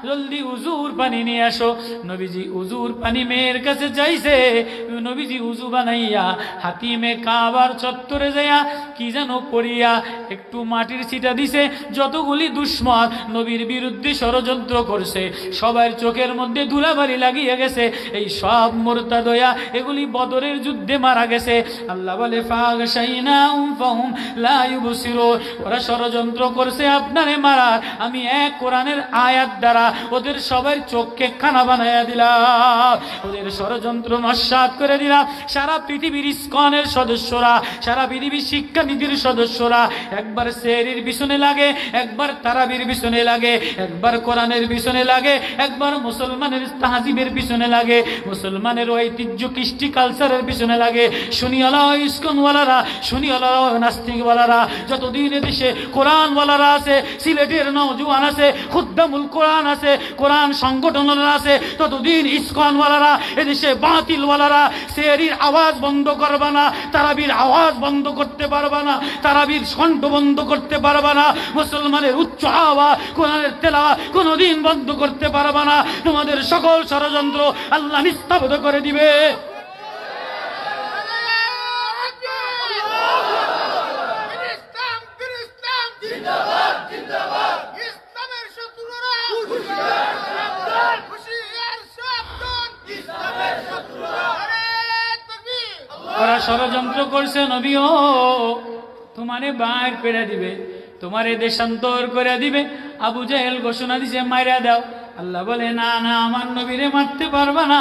জলদি উজুর পানি নিয়ে আসো। নবীজি উজুর পানি মেয়ের কাছে চাইছে, নবীজি উজু বানাইয়া হাতিমে কাবার চত্বরে যাইয়া কি যেন করিয়া একটু মাটির ছিটা দিছে। যতগুলি দুশ্মন নবীর বিরুদ্ধে ষড়যন্ত্র করছে সবার চোখের মধ্যে ধুলাবালি লাগিয়ে গেছে। এই সব মুরতাদয়া এগুলি বদরের যুদ্ধে মারা গেছে। আল্লাহ বলে ফাগশাইনাহুম ফাহুম লা ইউবসিরুন, ওরা ষড়যন্ত্র করছে আপনারে মারার, আমি এক কোরআনের আয়াত দ্বারা ওদের সবার চোখকে কানা বানাইয়া দিলাম, ওদের ষড়যন্ত্র নস্যাৎ করে দিলাম। সারা পৃথিবীর ইসকনের সদস্যরা, সারা পৃথিবীর শিক্ষানীতির সদস্যরা একবার সেহরির পিছনে লাগে, একবার তারাবির পিছনে লাগে, একবার কোরআনের পিছনে লাগে, একবার মুসলমানের তাহজিবের পিছনে লাগে, মুসলমানের ঐতিহ্য কৃষ্টি কালচারের পিছনে লাগে। শুনিয়ালা ইসকনওয়ালারা, শুনিয়ালা নাস্তিকওয়ালারা, যতদিন দেশে কোরআনওয়ালারা আছে, সিলেটের নওজোয়ান আছে, খুদ্দামুল কোরআন আছে, কোরআন সংগঠনওয়ালারা আছে, ততদিন ইসকনওয়ালারা এদেশে বাতিলওয়ালারা সেহরির আওয়াজ বন্ধ করবা না, তারাবির আওয়াজ বন্ধ করতে পারবা না, তারাবির কণ্ঠ বন্ধ করতে পারবা না, মুসলমানের উচ্চ আওয়াজ কোরআনের তেলাওয়াত কোনোদিন বন্ধ করতে পারবা না। তোমাদের সকল ষড়যন্ত্র আল্লাহ নিস্তাবদ করে দিবে। ওরা ষড়যন্ত্র করছে নবীও তোমারে বাইর করে দিবে, তোমারে দেশান্তর করে দিবে। আবু জাহেল ঘোষণা দিছে মাইরা দাও। আল্লাহ বলে না না, আমার নবীরে মারতে পারবা না,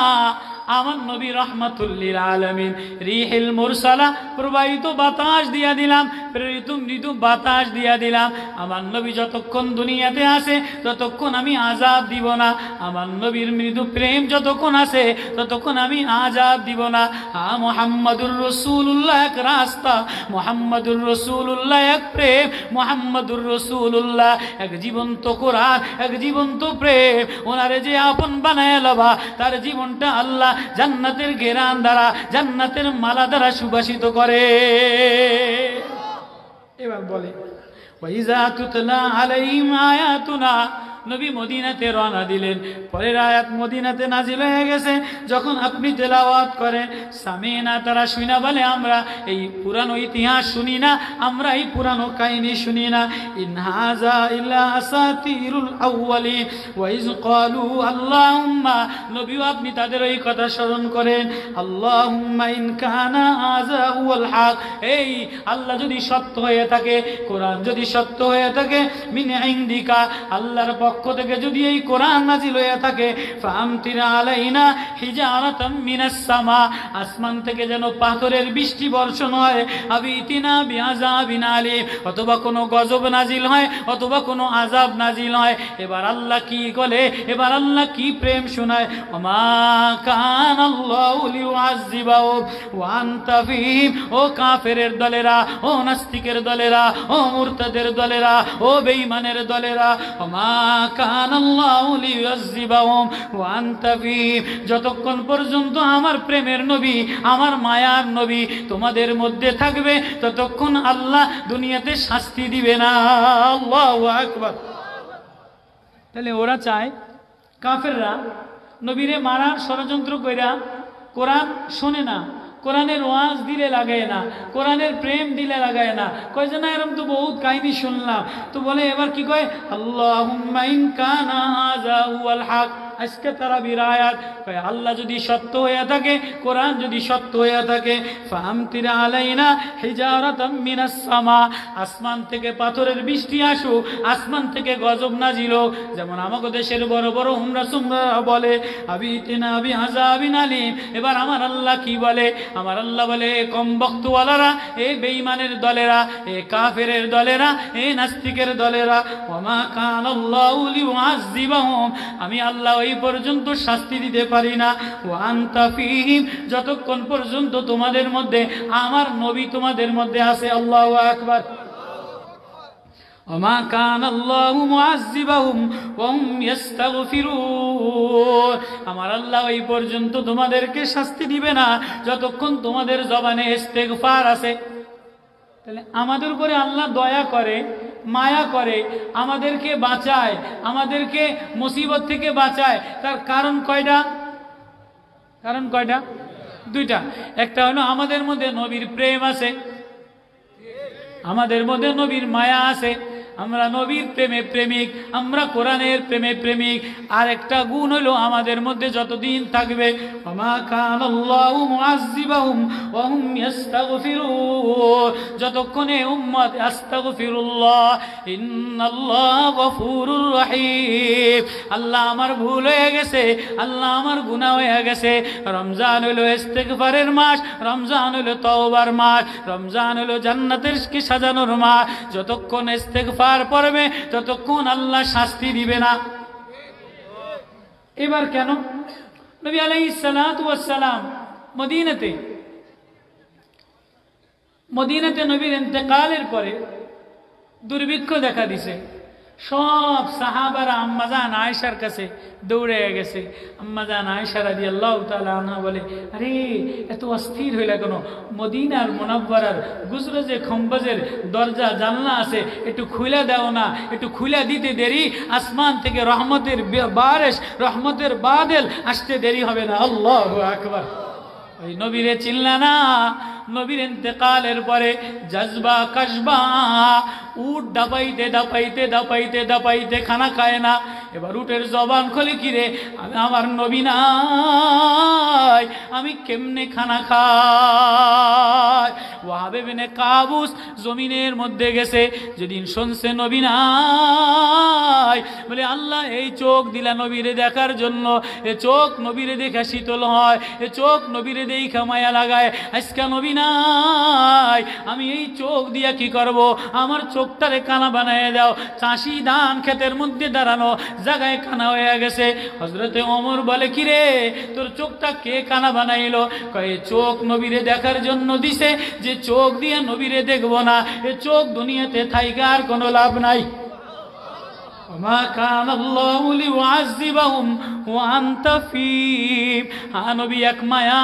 আমার নবী রহমাতুল্লিল আলামিন, রিহিল মুরসালা, প্রবাহিত বাতাস দিয়া দিলাম, প্রেরিত মৃদু বাতাস দিয়া দিলাম। আমার নবী যতক্ষণ দুনিয়াতে আছে ততক্ষণ আমি আযাব দিব না, আমার নবীর মৃদু প্রেম যতক্ষণ আছে ততক্ষণ আমি আযাব দিব না। মুহাম্মাদুর রাসূলুল্লাহ এক রাস্তা, মুহাম্মাদুর রাসূলুল্লাহ এক প্রেম, মুহাম্মাদুর রাসূলুল্লাহ এক জীবন্ত কোরআন, এক জীবন্ত প্রেম। ওনারে যে আপন বানায় লবা, তার জীবনটা আল্লাহ জান্নাতের ঘেরান দ্বারা, জান্নাতের মালা দ্বারা সুবাসিত করে। এবার বলে ওয়াইজা তুতলা আলাইহিম আয়াতুনা, নবী মদিনাতে রওনা দিলেন। পরের আয়াত মদিনাতে নাজিল হয়ে গেছে। যখন আপনি তেলাওয়াত করেন সামিনা, তারা শুনা বলে আমরা এই পুরানো ইতিহাস শুনি না, আমরা এই পুরানো কাহিনী শুনি না। ইন হাযা ইল্লা আসাতিরুল আউয়ালিন ওয়া ইয ক্বালু আল্লাহুম্মা, নবীও আপনি তাদের এই কথা স্মরণ করেন, আল্লাহুম্মা ইন কানা হাযা হুয়াল হক, এই আল্লাহ যদি সত্য হয়ে থাকে, কোরআন যদি সত্য হয়ে থাকে, মিন ইনদিকা, আল্লাহর পক্ষ থেকে যদি এই কোরআন নাজিল হয়ে থাকে, ফামতির আলাইনা হিজারাতাম মিনাস সামা, আসমান থেকে যেন পাথরের বৃষ্টি বর্ষণ হয়, আবিতিনা বিআযাবিন আলিম, অথবা কোনো গজব নাজিল হয়, অথবা কোনো আযাব নাজিল হয়। এবার আল্লাহ কি বলে, এবার আল্লাহ কি প্রেম শোনায়, ওমা কানাল্লাহু লিউআযযিবাহুম ওয়া আনতা ফীহিম, ও কাফেরের দলেরা, ও নাস্তিকের দলেরা, ও মুরতাদের দলেরা, ও বেঈমানের দলেরা, ওমা কানাল্লাহু লিউআযযিবাহুম ওয়া আনতা ফীহিম, যতক্ষণ পর্যন্ত আমার প্রেমের নবী, আমার মায়ার নবী তোমাদের মধ্যে থাকবে ততক্ষণ আল্লাহ দুনিয়াতে শাস্তি দিবে না। আল্লাহু আকবার। তাহলে ওরা চায়, কাফেররা নবীরে মারার ষড়যন্ত্র কইরা কোরআন শোনে না, কোরআনের ওয়াজ দিলে লাগায় না, কোরআনের প্রেম দিলে লাগায় না, কয় যে না এরকম তো বহুত কাহিনী শুনলাম। তো বলে এবার কি কয়, আল্লাহুম্মা ইন কানা হাযা হুয়াল হক, আজকে তারা বিরায়াত কয় আল্লাহ যদি সত্য হয়ে থাকে, কোরআন যদি সত্য হয়ে থাকে, ফামতির আলাইনা হিজারাতাম মিনাস সামা, আসমান থেকে পাথরের বৃষ্টি আসুক, আসমান থেকে গজব নাজিল হোক। যেমন আমাদের দেশের বড় বড় হুমরা সুমরা বলে আবিতিনা বিআযাবিন আলিম। এবার আমার আল্লাহ কি বলে, আমার আল্লাহ বলে কম বক্তওয়ালারা, এ বেঈমানের দলেরা, এ কাফেরের দলেরা, এ নাস্তিকের দলেরা, ওমা কানাল্লাহু লিউআযযিবাহুম, আমি আল্লাহ এই পর্যন্ত শাস্তি দিতে পারি না, ওয়া আনতা ফীহিম, যতক্ষণ পর্যন্ত তোমাদের মধ্যে আমার নবী তোমাদের মধ্যে আছে। আল্লাহু আকবার। ওমা কানাল্লাহু মুআযযিবাহুম ওয়া হুম ইস্তাগফিরুন, আমার আল্লাহ এই পর্যন্ত তোমাদেরকে শাস্তি দিবে না যতক্ষণ তোমাদের জবানে ইস্তেগফার আছে। তাহলে আমাদের উপরে আল্লাহ দয়া করে, মায়া করে, আমাদেরকে বাঁচায়, আমাদেরকে মুসিবত থেকে বাঁচায়। তার কারণ কয়টা? কারণ কয়টা? দুইটা। একটা হলো আমাদের মধ্যে নবীর প্রেম আছে, আমাদের মধ্যে নবীর মায়া আছে, আমরা নবীর প্রেমে প্রেমিক, আমরা কোরআনের প্রেমে প্রেমিক। আর একটা গুণ হলো আমাদের মধ্যে যতদিন থাকবে ওমা কানাল্লাহু মুআযযিবাহুম ওয়া হুম ইস্তাগফিরুন, যতক্ষণে উম্মত আস্তাগফিরুল্লাহ ইন্নাল্লাহা গফুরুর রহিম, আল্লাহ আমার ভুল হয়ে গেছে, আল্লাহ আমার গুনাহ হয়ে গেছে। রমজান হলো ইস্তেগফারের মাস, রমজান হলো তওবার মাস, রমজান হলো জান্নাতের কি সাজানোর মাস। যতক্ষণ ইস্তেগফার পড়বে ততক্ষণ আল্লাহ শাস্তি দিবে না। এবার কেন নবী আলাইহিস সালাতু ওয়াস সালাম মদিনাতে নবীর ইন্তেকালের পরে দুর্ভিক্ষ দেখা দিছে। সব সাহাবারা আম্মাজান আয়েশার কাছে দৌড়ে গেছে। আম্মাজান আয়েশা রাদিয়াল্লাহু তাআলা আনহা বলে, আরে এত অস্থির হইলা কেন? মদিনার মুনাওয়ারার গুজরাজে খম্বাজের দরজা জানলা আছে, একটু খুলে দাও না। একটু খুলে দিতে দেরি, আসমান থেকে রহমতের বারিশ, রহমতের বাদল আসতে দেরি হবে না। আল্লাহু আকবার। ওই নবীরে চিনলা না? নবীর ইন্তেকালের পরে জজবা কসবা, উট দাপাইতে দাপাইতে দাপাইতে দাপাইতে খানা খায় না। এবার উটের জবান খোলে, কিরে আমার নবী নাই, আমি কেমনে খানা খাই? ওয়াহাব ইবনে কাবুস জমিনের মধ্যে গেছে, যেদিন শুনছে নবী নাই, বলে আল্লাহ এই চোখ দিলা নবীরে দেখার জন্য, এ চোখ নবীরে দেখা শীতল হয়, এ চোখ নবীরে দেখা মায়া লাগায়। আজকে নবী নাই, আমি এই চোখ দিয়া কি করব? আমার চোখটারে কানা বানায় দাও। চাষি ধান ক্ষেতের মধ্যে দাঁড়ানো জায়গায় কানা হয়ে গেছে। হযরতে ওমর বলে, কিরে তোর চোখটা কে কানা বানাইলো? কয় চোখ নবীরে দেখার জন্য দিছে, যে চোখ দিয়ে নবীরে দেখব না, এ চোখ দুনিয়াতে থাইকা আর কোনো লাভ নাই। ওমা কানাল্লাহু লিউআযযিবাহুম ওয়া আনতা ফীহিম, হ্যাঁ নবী এক মায়া,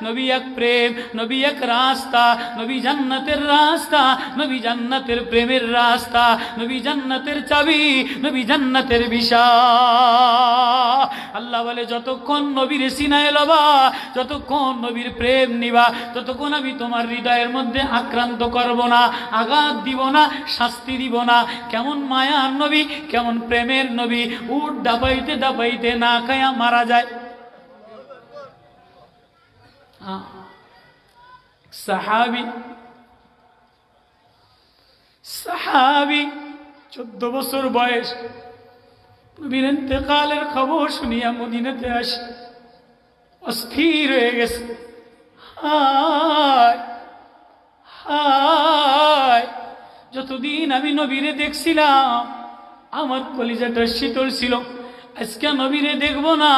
নবী এক প্রেম, নবী এক রাস্তা, নবী জান্নাতের রাস্তা, নবী জান্নাতের প্রেমের রাস্তা, নবী জান্নাতের চাবি, নবী জান্নাতের বিষয়। আল্লাহ বলে যতক্ষণ নবীর সিনায় লবা, যতক্ষণ নবীর প্রেম নিবা, ততক্ষণ আমি তোমার হৃদয়ের মধ্যে আক্রান্ত করব না, আঘাত দিব না, শাস্তি দিব না। কেমন মায়ার নবী, কেমন প্রেমের নবী! উট দাপাইতে দাপাইতে না খায়া মারা যায়। সাহাবী 14 বছর বয়স, নবীর ইন্তেকালের খবর শুনিয়া মদিনাতে আসে, অস্থির হয়ে গেছে। হায় হায়, যতদিন আমি নবীরে দেখছিলাম আমার কলিজাটা শীতল ছিল, আজকে নবীরে দেখব না।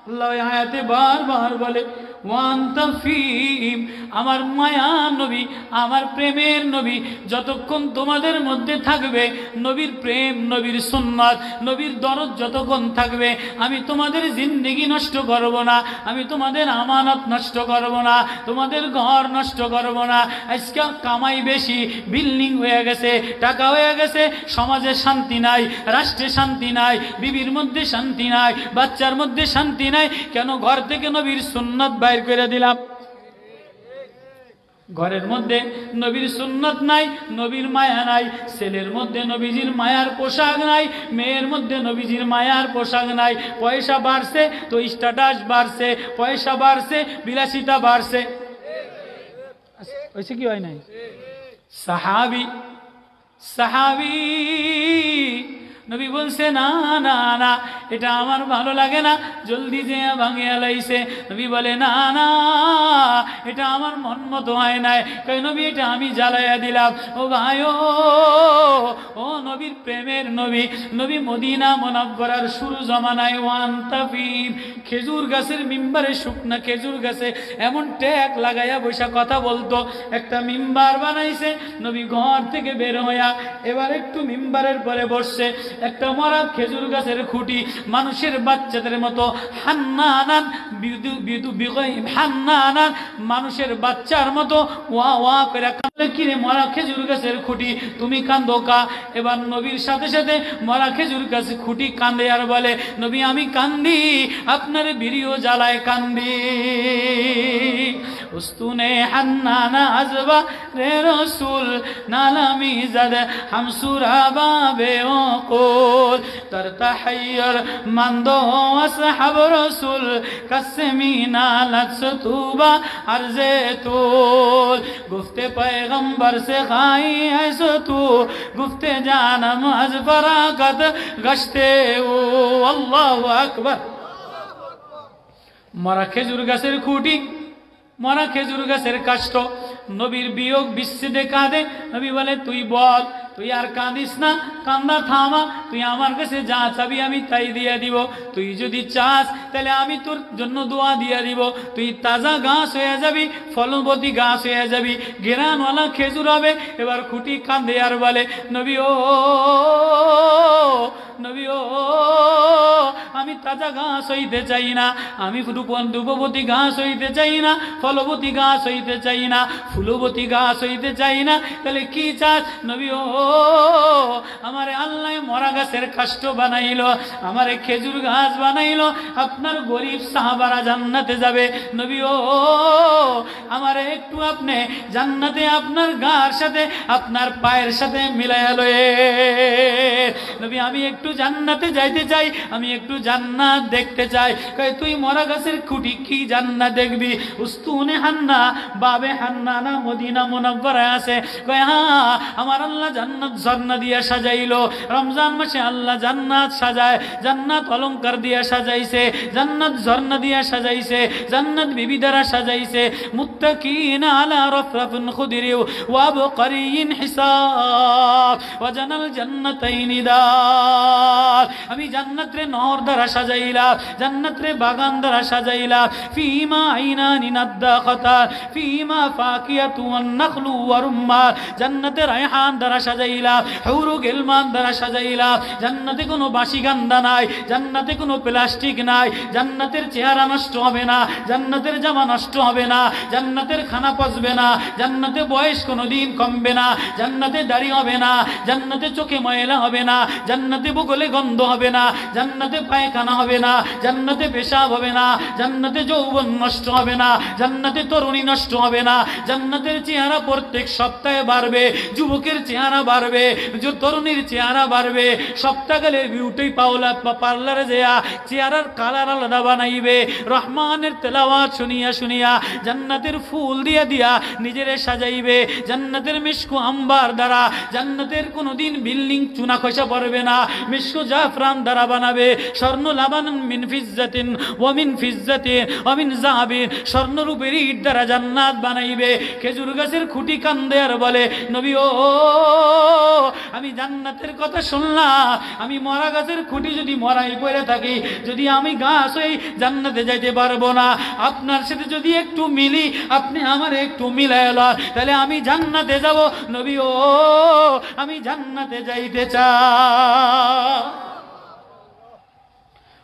আল্লাহ আয়াতে বারবার বলে ওয়ান্তা ফীহিম, আমার মায়া নবী, আমার প্রেমের নবী যতক্ষণ তোমাদের মধ্যে থাকবে, নবীর প্রেম, নবীর সুন্নাত, নবীর দরদ যতক্ষণ থাকবে, আমি তোমাদের জিন্দেগি নষ্ট করব না, আমি তোমাদের আমানত নষ্ট করব না, তোমাদের ঘর নষ্ট করব না। আজকে কামাই বেশি, বিল্ডিং হয়ে গেছে, টাকা হয়ে গেছে, সমাজে শান্তি নাই, রাষ্ট্রে শান্তি নাই, বিবির মধ্যে শান্তি নাই, বাচ্চার মধ্যে শান্তি নাই। কেন? ঘর থেকে নবীর সুন্নাত বাইর করে দিলাম। ঘরের মধ্যে নবীর সুন্নাত নাই, নবীর মায়া নাই, ছেলের মধ্যে নবীজির মায়ার পোশাক নাই, মেয়ের মধ্যে নবীজির মায়ার পোশাক নাই। পয়সা বাড়ছে তো স্ট্যাটাস বাড়ছে, পয়সা বাড়ছে, বিলাসিতা বাড়ছে। হয়েছে কি হয় নাই? সাহাবী নবী বলছে না না না, এটা আমার ভালো লাগে না, জলদি যে ভাঙিয়া লাইছে। নবী বলে না না, এটা আমার মন মতো হয় নাই। কই নবী এটা আমি জ্বালাইয়া দিলাম। ও ভাই ও নবীর প্রেমের নবী, নবী মদিনা মুনাওয়ারার শুরু জমানায় ওয়ান তাফিম খেজুর গাছের মিম্বারে, শুকনা খেজুর গাছে এমন ট্যাগ লাগাইয়া বৈশা কথা বলতো। একটা মিম্বার বানাইছে, নবী ঘর থেকে বের হইয়া এবার একটু মিম্বারের পরে বসছে। একটা মরা খেজুর গাছের খুঁটি মানুষের বাচ্চাদের মতো হান্নানান হান্নানান মানুষের বাচ্চার মতো ওয়া ওয়া করে কাঁদে। কিরে মরা খেজুর গাছের খুঁটি তুমি কান্দো কা? এবার নবীর সাথে সাথে মরা খেজুর গাছের খুঁটি কান্দে আর বলে নবী আমি কান্দি আপনার ভিডিও জ্বালায় কান্দি। উস্তুনে হান্নানা আজবা রে রসুল নালামি জাদ হামসুরা বাবে ও কোল তরতাহাইয়ার মান্দো আসহাব রসুল কাসমি নালাত সতুবা আরজে তুল গুফতে पैगंबर से खाई ऐसो तू गुफ्ते जानम अज फराकत गश्ते ओ अल्लाहु আকবার। মরা খেজুর গাছের খুঁটি, মরা খেজুর গাছের কাষ্ঠ, নবীর বিয়োগ বিচ্ছেদে কাঁদে। নবী বলে তুই বল, তুই আর কাঁদিস না, কান্না থামা, তুই আমার কাছে যা চাবি আমি তাই দিয়ে দিব। তুই যদি চাস তাহলে আমি তোর জন্য দোয়া দিয়ে দিব। তুই তাজা ঘাস হয়ে যাবি, ফলবতী ঘাস হয়ে যাবি, গেরানওয়ালা খেজুর হবে। এবার খুঁটি কাঁদে আর বলে নবী ও নবী ও আমি তাজা ঘাস হইতে চাই না, আমি রূপবতী ঘাস হইতে চাই না, ফলবতী ঘাস হইতে চাই না, ফুলবতী ঘাস হইতে চাই না। তাহলে কি চাস? নবী ও আমারে আল্লাহ মরা গাছের কাষ্ঠ বানাইলো, আমারে খেজুর গাছ বানাইলো, আপনার গরিব সাহাবারা জান্নাতে যাবে। নবী ও আমারে একটু আপনি জান্নাতে আপনার গার সাথে আপনার পায়ের সাথে মিলাইয়া লয়ে। নবী আমি একটু জান্নাতে যাইতে চাই, আমি একটু জান্নাত দেখতে চাই। কই তুই মরা গাছের খুঁটি কি জান্নাত দেখবি? উস্তুনে হান্না বাবে হান্নানা মদিনা মুনাওয়ারায় আছে। কই হ্যাঁ আমার আল্লাহ জান্নাত ঝর্ণা দিয়া সাজাইলো। রমজান মাসে আল্লাহ জান্নাত সাজায়, জান্নাত অলংকার দিয়া সাজাইছে, জান্নাত ঝর্ণা দিয়া সাজাইছে, জান্নাত বিবি দ্বারা সাজাইছে। মুত্তাকিনা আলা রাফরাফিন খুদরি ওয়া আবকারিন হিসাব ওয়া জানাল জান্নাতাইনি দার। আমি জান্নাত রে নহর দ্বারা সাজাইলাম, জান্নাত রে বাগান দ্বারা সাজাইলাম। ফিমা আইনানি নাদ্দাখাতা ফিমা ফাকিয়াতু ওয়ান নাখলু ওয়া রুম্মান। জান্নাতে রায়হান দ্বারা সাজাইলাম, হুরু গিলমান দ্বারা সাজাইলাম। জান্নাতে কোনো বাসি গান্দা নাই, জান্নাতে কোনো প্লাস্টিক নাই, জান্নাতের চেহারা নষ্ট হবে না, জান্নাতের জামা নষ্ট হবে না, জান্নাতের খানা পচবে না, জান্নাতে বয়স কোনোদিন কমবে না, জান্নাতে দাড়ি হবে না, জান্নাতে চোখে ময়লা হবে না, জান্নাতে বগলে গন্ধ হবে না, জান্নাতে পায়খানা হবে না, জান্নাতে পেশাব হবে না, জান্নাতে যৌবন নষ্ট হবে না, জান্নাতে তরুণী নষ্ট হবে না। জান্নাতের চেহারা প্রত্যেক সপ্তাহে বাড়বে, যুবকের চেহারা বাড়বে, তরুণীর চেহারা বাড়বে। সপ্তাহ গেলে বিউটি পার্লারে যেয়া চেহারার কালার আলাদা বানাইবে। রহমানের তেলাওয়াত শুনিয়া শুনিয়া জান্নাতের ফুল দিয়া দিয়া নিজেরে সাজাইবে। জান্নাতের মিশকু আম্বার দ্বারা, জান্নাতের কোনোদিন বিল্ডিং চুনা খসা পড়বে না, মিশকু জাফরান দ্বারা বানাবে। স্বর্ণ লাবান মিন ফিজ্জাতিন ওয়া মিন ফিজ্জাতিন ওয়া মিন যাহাবিন, স্বর্ণরূপের ইট দ্বারা জান্নাত বানাইবে। খেজুর গাছের খুঁটি কান্দে আর বলে নবী ও আমি জান্নাতের কথা শুনলাম, আমি মরা গাছের খুঁটি যদি মরাই পড়ে থাকি, যদি আমি গাছ হই জান্নাতে যাইতে পারবো না। আপনার সাথে যদি একটু মিলি, আপনি আমার একটু মিলাইল, তাহলে আমি জান্নাতে যাব। নবী ও আমি জান্নাতে যাইতে চাই।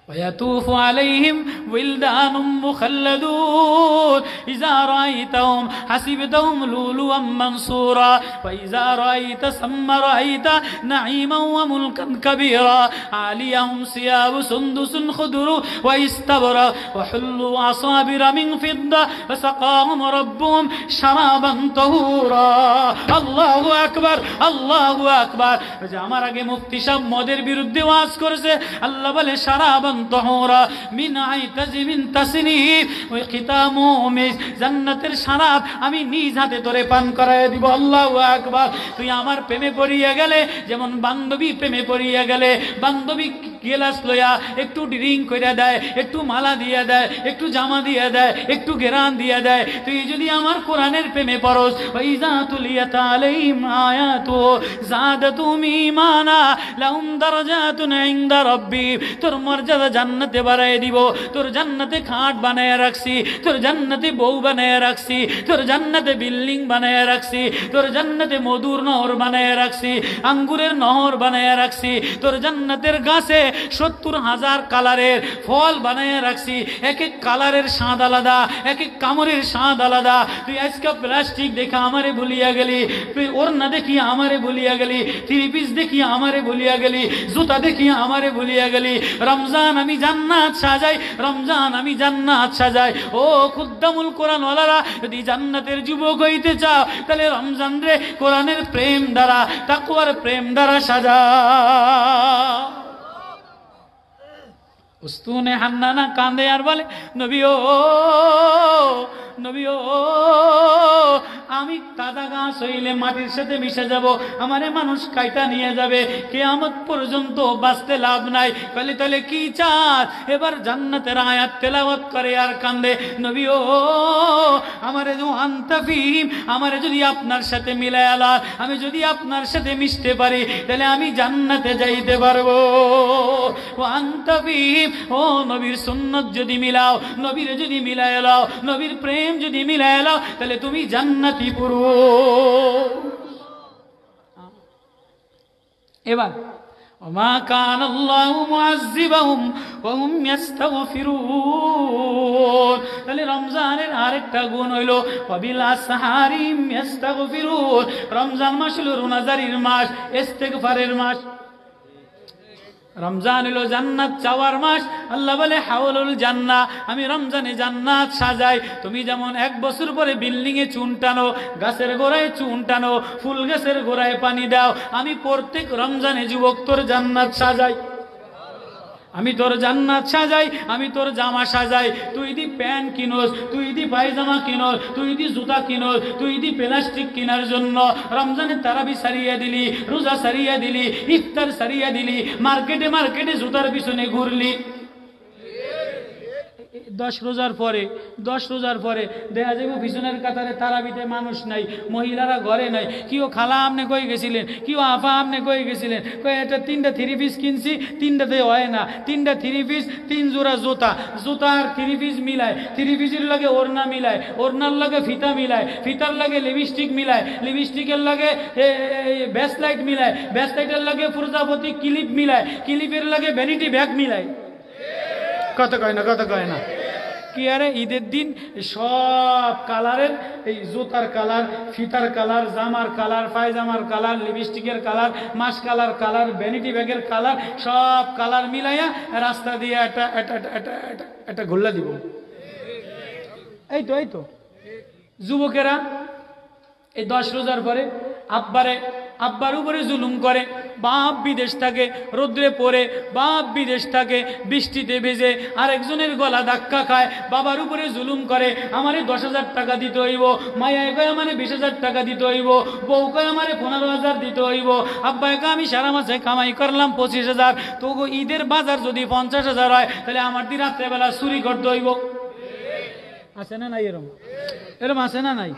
ويطوف عليهم ولدان مخلدون إذا رأيتهم حسبتهم لؤلؤا منصورا وإذا رأيت ثم رأيت نعيما وملكا كبيرا عاليهم ثياب سندس خضر واستبرق وحلوا أصابر من فضة فسقاهم ربهم شرابا طهورا الله أكبر الله أكبر। আমার আগে মুফতি সাহেব মদের বিরুদ্ধে ওয়াজ করেছে, আল্লাহ বলে শরাবান আসারাতান তাহুরা মিন আইতাজিমিন তাসনিম ওই খিতামু মিস জান্নাতের শরাব আমি নিজ হাতে তোরে পান করায় দিব। আল্লাহু আকবার। তুই আমার প্রেমে পড়িয়া গেলে যেমন বান্ধবী প্রেমে পড়িয়া গেলে বান্ধবী গেলাস লইয়া একটু ড্রিঙ্ক কইরা দেয়, একটু মালা দিয়া দেয়, একটু জামা দিয়া দেয়, একটু গেরান দিয়া দেয়। তুই যদি আমার কোরআনের প্রেমে পড়স ওয়াইযা তুলিয়াত আলাইহিম আয়াতু যাদাতুহুম ঈমানা লাহুম দারাজাতুন ইনদা রাব্বি তোর মর্যাদা জান্নাতে বাড়ায় দিব। তোর জান্নাতে খাট বানায় রাখছি, তোর জান্নাতে বউ বানায় রাখছি, তোর জান্নাতে বিল্ডিং বানায় রাখছি, তোর জান্নাতে মধুর নহর বানায় রাখছি, আঙ্গুরের নহর বানায় রাখছি, তোর জান্নাতের গাছে 70,000 কালারের ফল বানায় রাখছি। এক এক কালারের স্বাদ আলাদা, এক এক কামড়ের স্বাদ আলাদা। তুই আজকে প্লাস্টিক দেখে আমারে ভুলিয়া গেলি, তুই ওড়না দেখিয়া আমারে ভুলিয়া গেলি, থ্রি পিস দেখিয়া আমারে ভুলিয়া গেলি, জুতা দেখিয়া আমারে ভুলিয়া গেলি। রমজান আমি জান্নাত সাজাই, রমজান আমি জান্নাত সাজাই। ও খুদ্দামুল কোরআন ওয়ালারা, যদি জান্নাতের যুবক হইতে চাও তাহলে রমজান রে কোরআনের প্রেম দ্বারা, তাকওয়ার প্রেম দ্বারা সাজা। উস্তুনে হান্নানা কান্দে আর বলে নবী ও নবী ও আমি তাজা গাছ হইলে মাটির সাথে মিশে যাব, আমারে মানুষ কাইটা নিয়ে যাবে, কিয়ামত পর্যন্ত বাঁচতে লাভ নাই। বলে তাহলে কি চাস? এবার জান্নাতের আয়াত তেলাওয়াত করে আর কান্দে নবী ও আমারে যে আনতাফিম আমারে যদি আপনার সাথে মিলায় আলা, আমি যদি আপনার সাথে মিশতে পারি তাহলে আমি জান্নাতে যাইতে পারবো। ও আনতাফিম ও নবীর সুন্নাত যদি মিলাও, নবীর যদি মিলায় লাও, নবীর প্রেম যদি মিলায় লাও তাহলে তুমি জান্নাতি পুরুষ। এবার ওমা কান আল্লাহু মুআযযিবাহুম ওয়া হুম ইস্তাগফিরুন। তাহলে রমজানের আরেকটা গুণ হইল ওয়াবিল আসহারিম ইস্তাগফিরুন। রমজান মাস হলো রোজাদারির মাস, ইস্তেগফারের মাস। রমজান হলো জান্নাত চাওয়ার মাস। আল্লাহ বলে হাওলুল জান্নাহ, আমি রমজানে জান্নাত সাজাই। তুমি যেমন 1 বছর পরে বিল্ডিং এ চুন টানো, গাছের গোড়ায় চুন টানো, ফুল গাছের গোড়ায় পানি দাও, আমি প্রত্যেক রমজানে যুবক তোর জান্নাত সাজাই। আমি তোর জান্নাত সাজাই, আমি তোর জামা সাজাই। তুই দি প্যান্ট কিনোস, তুই দি পায়জামা কিনোস, তুই দি জুতা কিনোস, তুই দি প্লাস্টিক কেনার জন্য রমজানে তারাবি সারিয়ে দিলি, রোজা সারিয়ে দিলি, ইফতার সারিয়ে দিলি, মার্কেটে মার্কেটে জুতার পিছনে ঘুরলি। 10 রোজার পরে দেখা যাবে পিছনের কাতারে তারাবিতে মানুষ নাই, মহিলারা ঘরে নাই। কিও খালা আপনি কই গেছিলেন, কিও আফা আপনি কই গেছিলেন, কই এটা 3টা 3 পিস কিনছি, 3টাতে হয় না, 3টা 3 পিস 3 জোড়া জুতা, জুতা আর 3 পিস মিলায়, 3 পিসের লগে ওড়না মিলায়, ওড়নার লগে ফিতা মিলায়, ফিতার লগে লিপস্টিক মিলায়, লিপস্টিকের লগে ব্যাসলাইট মিলায়, ব্যাসলাইটের লগে প্রজাপতি ক্লিপ মিলায়, ক্লিপের লগে ভ্যানিটি ব্যাগ মিলায়। কথা কয় না, কথা কয় না। কি আরে ঈদের দিন সব কালারের এই জুতার কালার, ফিতার কালার, জামার কালার, পায়জামার কালার, লিপস্টিকের colour, mask colour colour, vanity ব্যাগের কালার, সব কালার মিলাইয়া রাস্তা দিয়ে একটা গোল্লা দিব। এই তো যুবকেরা এই 10 রোজার পরে আব্বার উপরে জুলুম করে, বাপ বিদেশ থাকে, রোদ্রে পড়ে, বাপ বিদেশ থাকে, বৃষ্টিতে ভেজে, আরেকজনের গলা ধাক্কা খায়, বাবার উপরে জুলুম করে। আমারে 10,000 টাকা দিতে হইব, মায়ায় কয় আমারে 20,000 টাকা দিতে হইব, বউ কয় আমারে 15,000 দিতে হইব, আব্বায় কয় আমি সারা মাসে কামাই করলাম 25,000, তো ঈদের বাজার যদি 50,000 হয় তাহলে আমার দিন রাত্রেবেলা চুরি করতে হইব। আছে না নাই? এরম আছে না নাই?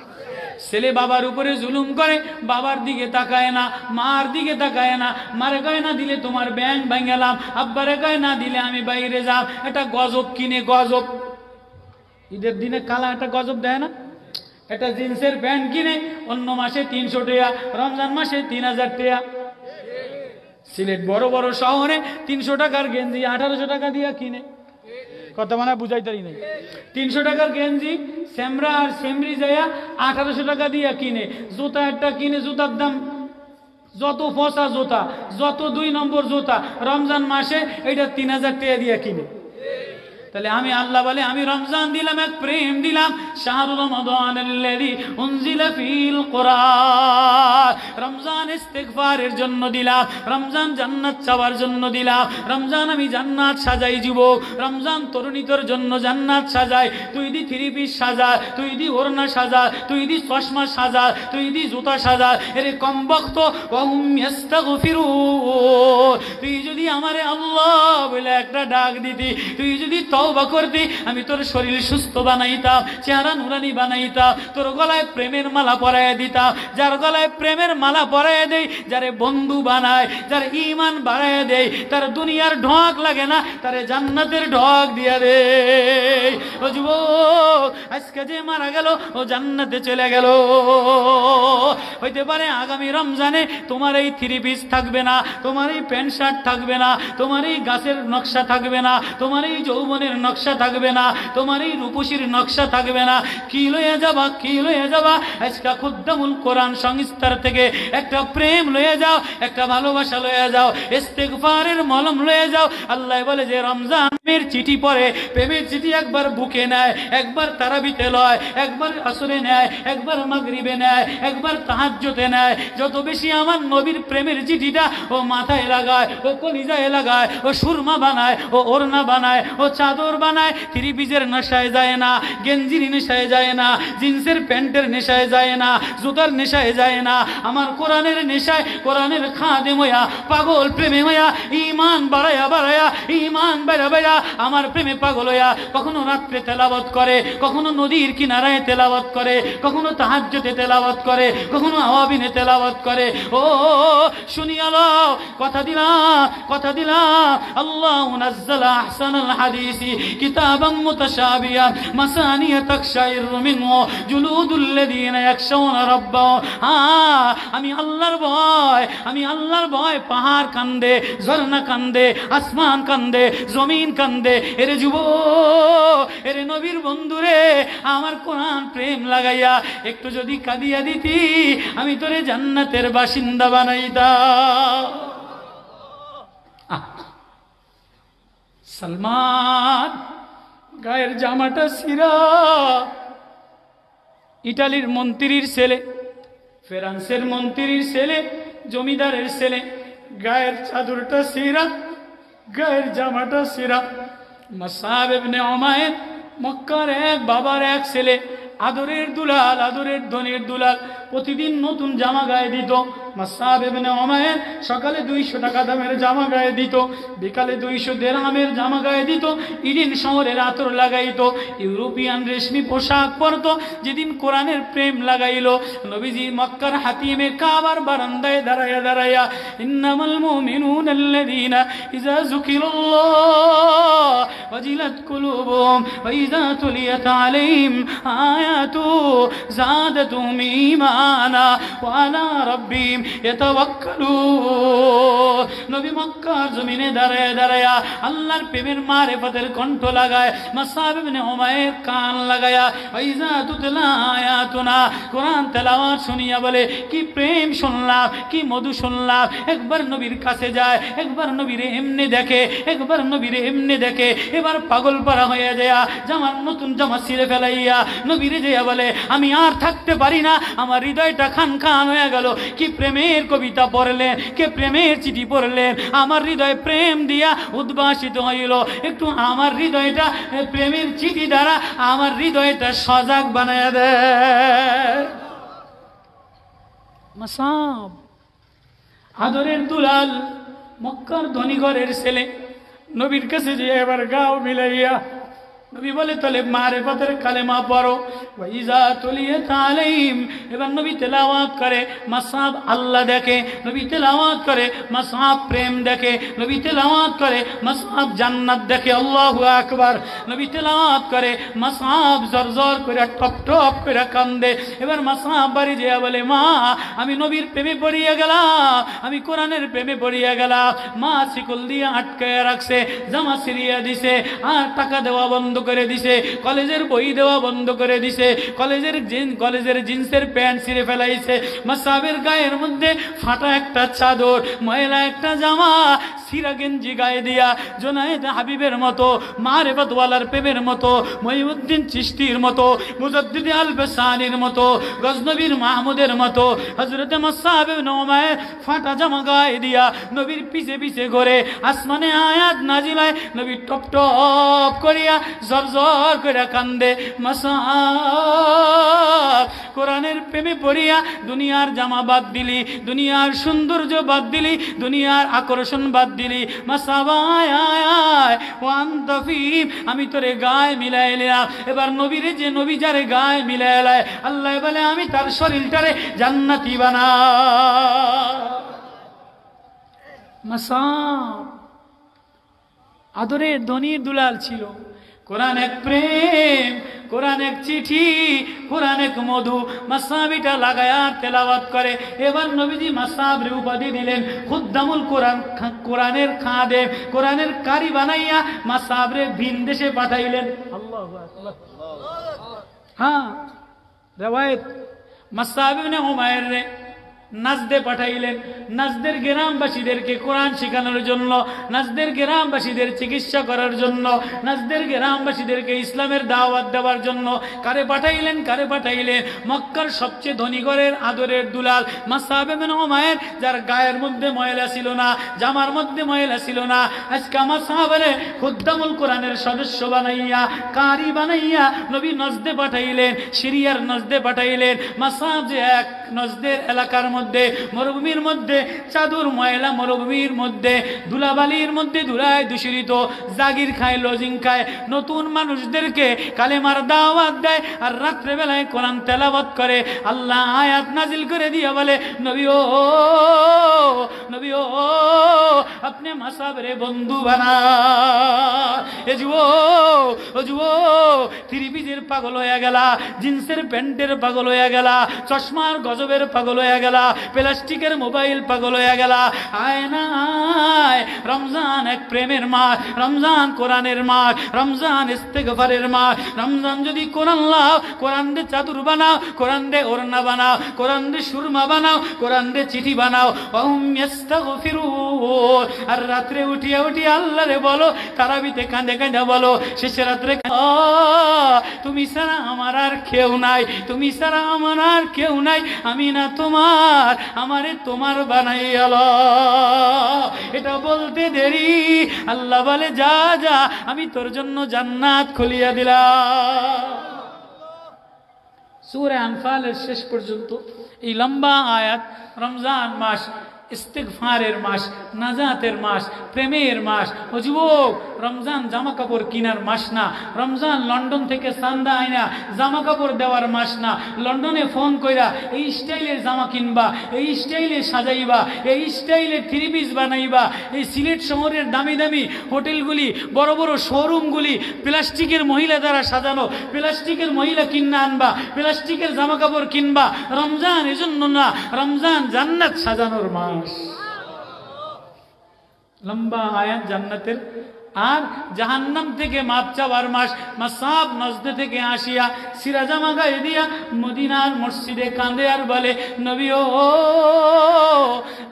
ছেলে বাবার উপরে জুলুম করে, বাবার দিকে তাকায় না, মার দিকে তাকায় না, মারে কয় না দিলে তোমার ব্যাংক ভাঙালাম, আব্বারে কয় না দিলে আমি বাইরে যাব। এটা গজব কিনে, গজব। ঈদের দিনে কালা একটা গজব দেয় না? একটা জিন্সের প্যান্ট কিনে অন্য মাসে 300 টাকা, রমজান মাসে 3,000 টাকা। সিলেট বড় বড় শহরে 300 টাকার গেঞ্জি 1800 টাকা দিয়ে কিনে। কথা মানে বুঝাইতারি নাই। 300 টাকার গেঞ্জি সেমরা আর সেমরি যাইয়া 1800 টাকা দিয়ে কিনে। জুতা একটা কিনে, জুতার দাম যত ফসা জুতা, যত 2 নম্বর জুতা, রমজান মাসে এটা 3,000 টাকা দিয়ে কিনে। তাহলে আমি আল্লাহ বলে আমি রমজান দিলাম, এক প্রেম দিলাম, শাহরুল রমাদানাল্লাযী উনজিলা ফীল কুরআন। রমজান রমজান ইস্তেগফারের জন্য দিলাম, রমজান জান্নাত চাওয়ার জন্য দিলাম, রমজান আমি জান্নাত সাজাই যুবক, রমজান তরুণী তোর জন্য জান্নাত সাজাই। তুই দি থ্রি পিস সাজা, তুই দি ওড়না সাজা, তুই দি চশমা সাজা, তুই দি জুতা সাজা। এরে কমবক্ত ওয়াহুম ইস্তাগফিরুন, তুই যদি আমারে আল্লাহ বলে একটা ডাক দিতি, তুই যদি তওবা করতি, আমি তোর শরীর সুস্থ বানাইতাম, চেহারা নুরানি বানাইতাম, তোর গলায় প্রেমের মালা পরাইয়া দিতাম। যার গলায় প্রেমের মালা পরাইয়া দেই, যারে বন্ধু বানায়, যার ঈমান বাড়াইয়া দেই, তার দুনিয়ার ঢক লাগে না, তারে জান্নাতের ঢক দিয়া দে। ও যুবক, আজকে যে মারা গেল ও জান্নাতে চলে গেল। হইতে পারে আগামী রমজানে তোমার এই থ্রি পিস থাকবে না, তোমার এই প্যান্ট শার্ট থাকবে না, তোমার এই গাছের নকশা থাকবে না, তোমার এই যৌবনের নকশা থাকবে না, তোমার এই রূপসীর নকশা থাকবে না। কি লইয়া যাবা, কি লইয়া যাবা? আজকে খুদ্দামুল কোরআন সংস্থার থেকে একটা প্রেম লইয়া যাও, একটা ভালোবাসা লইয়া যাও, ইস্তেগফারের মলম লইয়া যাও। আল্লাহ বলে যে রমজান প্রেমের চিঠি পড়ে, প্রেমের চিঠি একবার বুকে নেয়, একবার তারাবিতে লয়, একবার আসরে নেয়, একবার মাগরিবে নেয়, একবার তাহাজ্জুদে নেয়। যত বেশি আমার নবীর প্রেমের চিঠিটা ও মাথায় লাগায়, ও কলিজায় লাগায়, ও সুরমা বানায়, ও ওড়না বানায়, ও চাদর বানায়, থ্রি পিসের নেশায় যায় না, গেঞ্জির নেশায় যায় না, জিন্সের প্যান্টের নেশায় যায় না, জুতার নেশায় যায় না। আমার কোরআনের নেশায়, কোরআনের খাদেম হইয়া, পাগল প্রেমে হইয়া, ঈমান বাড়ায়া বাড়ায়া, ঈমান বেড়া বেড়া আমার প্রেমে পাগল হইয়া কখনো রাত্রে তেলাওয়াত করে, কখনো নদীর কিনারায় তেলাওয়াত করে, কখনো তাহাজ্জুদে তেলাওয়াত করে, কখনো আওয়াবিনে তেলাওয়াত করে। ও শুনিয়ালো, কথা দিলাম, কথা দিলাম, আল্লাহু নাযালা আহসানাল হাদিসি কিতাবাম মুতাশাবিহান মাসানিয়া তাকশাইরু মিনহু জুলুদুল্লাযীনা ইয়াখশাউনা রাব্বাহুম। আমি আল্লাহর ভয়, আমি আল্লাহর ভয়, পাহাড় কান্দে, ঝর্ণা কান্দে, আসমান কান্দে, জমিন কান্দে। এরে যুবক, এরে নবীর বন্ধুরে, আমার কোরআন প্রেম লাগাইয়া একটু যদি কাঁদিয়া দিতি, আমি তোরে জান্নাতের বাসিন্দা বানাইতাম। সালমান গায়ের জামাটা ছিঁড়া, ইটালির মন্ত্রীর ছেলে, ফ্রান্সের মন্ত্রীর ছেলে, জমিদারের ছেলে, গায়ের চাদরটা ছিঁড়া, গায়ের জামাটা ছিঁড়া। মুসআব ইবনে উমাইর মক্কার এক বাবার এক ছেলে, আদরের দুলাল, আদরের ধনের দুলাল, প্রতিদিন নতুন জামা গায়ে দিত। মুসআব ইবনে উমাইর সকালে 200 টাকা দামের জামা গায়ে দিত, বিকালে 200 দিরহামের জামা গায়ে দিত, ইডেন শহরের আতর লাগাইতো, ইউরোপিয়ান রেশমি পোশাক পরতো। যেদিন কোরআনের প্রেম লাগাইলো, নবীজি মক্কার হাতিমে কাবার বারান্দায় দাঁড়ায়া দাঁড়ায়া ইন্নামাল মুমিনুনা আল্লাযীনা ইযা যুকিরাল্লাহ ওয়াজিলাত কুলুবুহুম ওয়া ইযা তুলিয়াত আলাইহিম আয়াতু যাদাতুহুম ঈমানা ওয়া আলা রাব্বিহিম ইয়াতাওয়াক্কালুন। নবী মক্কার জমিনে দাঁড়ায়া দাঁড়ায়া আল্লাহর প্রেমের মারিফতের কণ্ঠ লাগায়। মুসআব ইবনে উমাইর কান লাগায়া ওয়া ইযা তুতলা আয়াতুনা, কোরআন তেলাওয়াত শুনিয়া বলে কি প্রেম শুনলাম, কি মধু শুনলাম। একবার নবীর কাছে যায়, একবার নবীরে এমনি দেখে, একবার নবীরে এমনি দেখে। এবার পাগল পারা হয়ে যায়, জামার নতুন জামা ছিঁড়ে ফেলাইয়া নবীরে যেয়া বলে আমি আর থাকতে পারি না, আমার হৃদয়টা খান খান হয়ে গেল। কি প্রেমের কবিতা পড়লেন, কে প্রেমের চিঠি পড়লেন, আমার হৃদয় প্রেম দিয়া উদ্ভাসিত হইল। একটু আমার হৃদয়টা প্রেমের চিঠি দ্বারা আমার হৃদয়টা সজাগ বানায় দেয়। মুসআব আদরের দুলাল, মক্কার ধনী ঘরের ছেলে, নবীর কাছে যে এবার গাও মিলাইয়া নবী বলে তাহলে মারিফতের কালেমা পড়ো। ওয়াইজা তুলিয়াত আলাইহিম, এবার নবী তেলাওয়াত করে, মুসআব আল্লাহ দেখে, নবী তেলাওয়াত করে, মুসআব প্রেম দেখে, নবী তেলাওয়াত করে, মুসআব জান্নাত দেখে। আল্লাহু আকবার। নবী তেলাওয়াত করে, মুসআব জরজর করে টপ টপ করে কান্দে। এবার মুসআব বাড়ি যেয়া বলে মা আমি নবীর প্রেমে পড়িয়া গেলাম, আমি কোরআনের প্রেমে পড়িয়া গেলাম। মা শিকল দিয়ে আটকায়া রাখছে, জামা ছিঁড়িয়া দিছে, আর টাকা দেওয়া বন্ধ করে দিছে, কলেজের বই দেওয়া বন্ধ করে দিছে, কলেজের জিন্সের প্যান্ট ছিঁড়ে ফেলাইছে, মাসাবের গায়ের মধ্যে ফাটা একটা চাদর, ময়লা একটা জামা, সিরা গেঞ্জি গায়ে দিয়া জোনায়েদ হাবিবের মতো, মারেফাতওয়ালার প্রেমের মতো, মহিউদ্দিন চিশতির মতো, মুজাদ্দিদ আল বেসানির মতো, গজনবীর মাহমুদের মতো হযরত মুসআব ইবনে উমাইর ফাটা জামা গায়ে দিয়া নবীর পিছে পিছে ঘুরে। আসমানে আয়াত নাজিল হয়, নবী টপ টপ করিয়া জরজর করে কান্দে। মুসআব কোরআনের প্রেমে পড়িয়া দুনিয়ার জামা বাদ দিলি, দুনিয়ার সৌন্দর্য বাদ দিলি, দুনিয়ার আকর্ষণ বাদ দিলি। মুসআব আয় আয় আয় ওয়ান্ত ফিম, আমি তোরে গায়ে মিলাইলাম। এবার নবীরে যে নবী যারে গায়ে মিলাইলায়, আল্লাহ বলে আমি তার শরীরটারে জান্নাতি বানা। মুসআব আদরের ধনির দুলাল ছিল। কোরআন এক প্রেম, কোরআন এক চিঠি, কোরআন এক মধু। মুসআবিটা লাগায়া তেলাওয়াত করে। এবার নবীজি মুসআবরে উপাধি দিলেন খুদ্দামুল কোরআন, কোরআনের খাদেম, কোরআনের কারি বানাইয়া মুসআবরে ভিন দেশে পাঠাইলেন। আল্লাহু আকবার। হ্যাঁ, রিওয়ায়াত মুসআব ইবনে উমাইর রে নাজদে পাঠাইলেন। নাজদের গ্রামবাসীদেরকে কোরআন শেখানোর জন্য, নাজদের গ্রামবাসীদের চিকিৎসা করার জন্য, নাজদের গ্রামবাসীদেরকে ইসলামের দাওয়াত দেওয়ার জন্য। কারে পাঠাইলেন? কারে পাঠাইলেন? মক্কার সবচেয়ে ধনী ঘরের আদরের দুলাল মুসআব ইবনে উমাইর, যার গায়ের মধ্যে ময়লা ছিল না, জামার মধ্যে ময়লা ছিল না। আজকে মুসআবরে খুদ্দামুল কোরআনের সদস্য বানাইয়া, কারি বানাইয়া নবী নজদে পাঠাইলেন, সিরিয়ার নজদে পাঠাইলেন। মুসআব যে এক নজদের এলাকার মধ্যে, মরুভূমির মধ্যে, চাদর ময়লা মরুভূমির মধ্যে, ধুলাবালির মধ্যে ধুলায় দূষিত, জাগির খায়, লজিং খায়, নতুন মানুষদেরকে কালেমার দাওয়াত দেয়, আর রাত্রে বেলায় কোরআন তেলাওয়াত করে। আল্লাহ আয়াত নাজিল করে দিয়ে বলে, নবী ও নবী ও আপনি মুসআবরে বন্ধু বানা। এ যুবক থ্রি পিসের পাগল হয়ে গেলা, জিন্সের প্যান্টের পাগল হয়ে গেলা, চশমার গজবের পাগল হয়ে গেলা, প্লাস্টিকের মোবাইল পাগল হয়ে গেলা। আয় না আয়, রমজান এক প্রেমের মাস, রমজান কোরআনের মাস, রমজান ইস্তেগফারের মাস। রমজান যদি কোরআন লাও, কোরআন দে চাদর বানাও, কোরআন দে ওড়না বানাও, কোরআন দে সুরমা বানাও, কোরআন দে চিঠি বানাও। ওহুম ইস্তাগফিরুন, আর রাত্রে উঠিয়া উঠিয়া আল্লাহরে বলো, তারাবিতে কাঁদে কাঁদে বলো, শেষে রাত্রে তুমি ছাড়া আমার আর কেউ নাই, তুমি ছাড়া আমার আর কেউ নাই, আমি না তোমার, আমারে তোমার বানাইয়াল। এটা বলতে দেরি, আল্লাহ বলে যা যা, আমি তোর জন্য জান্নাত খুলিয়া দিলাম। সূরা আনফালের শেষ পর্যন্ত এই লম্বা আয়াত। রমজান মাস ইস্তিগফারের মাস, নাজাতের মাস, প্রেমের মাস। ও যুবক, রমজান জামা কাপড় কিনার মাস না, রমজান লন্ডন থেকে চান্দা আইনা জামা কাপড় দেওয়ার মাস না। লন্ডনে ফোন কইরা এই স্টাইলের জামা কিনবা, এই স্টাইলে সাজাইবা, এই স্টাইলে থ্রি পিস বানাইবা। এই সিলেট শহরের দামি দামি হোটেলগুলি, বড় বড় শোরুমগুলি প্লাস্টিকের মহিলা দ্বারা সাজানো, প্লাস্টিকের মহিলা কিনা আনবা, প্লাস্টিকের জামা কাপড় কিনবা। রমজান এজন্য না, রমজান জান্নাত সাজানোর মাস। লম্বা আয়াত জান্নাতের আর জাহান্নাম থেকে মাপ চাওয়ার মাস। মুসআব নজদে থেকে আসিয়া সিরাজামা গায়ে দিয়া মদিনার মসজিদে কাঁদে আর বলে, নবী ও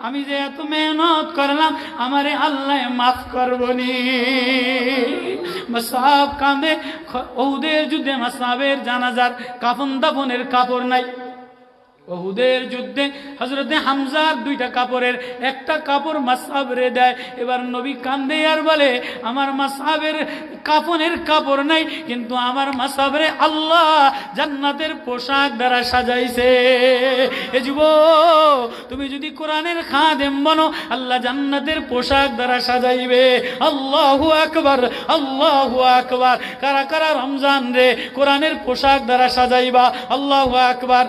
আমি যে এত মেহনত করলাম, আমারে আল্লাহ মাফ করবনি। মুসআব কাঁদে। উহুদের যুদ্ধে মুসআবের জানাজার কাফন দাফনের কাপড় নাই। উহুদের যুদ্ধে হযরতে হামজার দুইটা কাপড়ের একটা কাপড় মুসআবরে দেয়। এবার নবী কান্দে আর বলে, আমার মুসআবের কাফনের কাপড় নাই, কিন্তু আমার মুসআবরে আল্লাহ জান্নাতের পোশাক দ্বারা সাজাইছে। এ যুবক, তুমি যদি কোরআনের খাদেম বনো, আল্লাহ জান্নাতের পোশাক দ্বারা সাজাইবে। আল্লাহু আকবার, আল্লাহু আকবার। কারা কারা রমজান রে কোরআনের পোশাক দ্বারা সাজাইবা? আল্লাহু আকবার।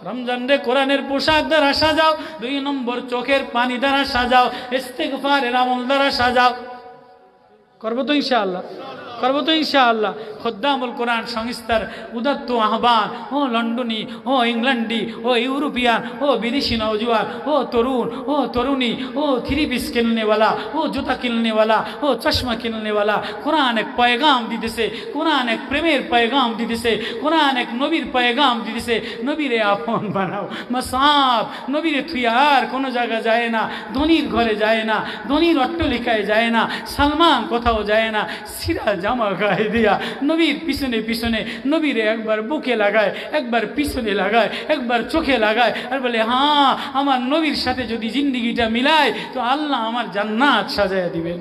রমজান রে কোরআনের পোশাক দ্বারা সাজাও। 2 নম্বর চোখের পানি দ্বারা সাজাও, ইস্তিগফারের আমল দ্বারা সাজাও। করবো তো ইনশাআল্লাহ। করবো তো ইনশাআল্লাহ। খোদ্দামুল কোরআন সংস্থার উদাত্ত আহ্বান, ও লন্ডনী, ও ইংল্যান্ডি, ও ইউরোপিয়ান, ও বিদেশি নওজোয়ান, ও তরুণ, ও তরুণী, ও থ্রি পিস কিননেওয়ালা, ও জুতা কিননেওয়ালা, ও চশমা কিননেওয়ালা, কোরআন এক পয়গাম দিতেছে, কোরআন এক প্রেমের পয়গাম দিতেছে, কোরআন এক নবীর পয়গাম দিতেছে। নবীরে আপন বানাও, মাসাব নবীরে থুই আর কোনো জায়গা যায় না, ধনির ঘরে যায় না, ধনির অট্টলিকায় যায় না, সালমান কোথাও যায় না, সিরা জামা গায়ে দিয়া নবীর পিছনে পিছনে নবীরে একবার বুকে লাগায়, একবার পিছনে লাগায়, একবার চোখে লাগায়, আর বলে হ্যাঁ আমার নবীর সাথে যদি জিন্দিগিটা মিলায় তো আল্লাহ আমার জান্নাত সাজায় দিবেন।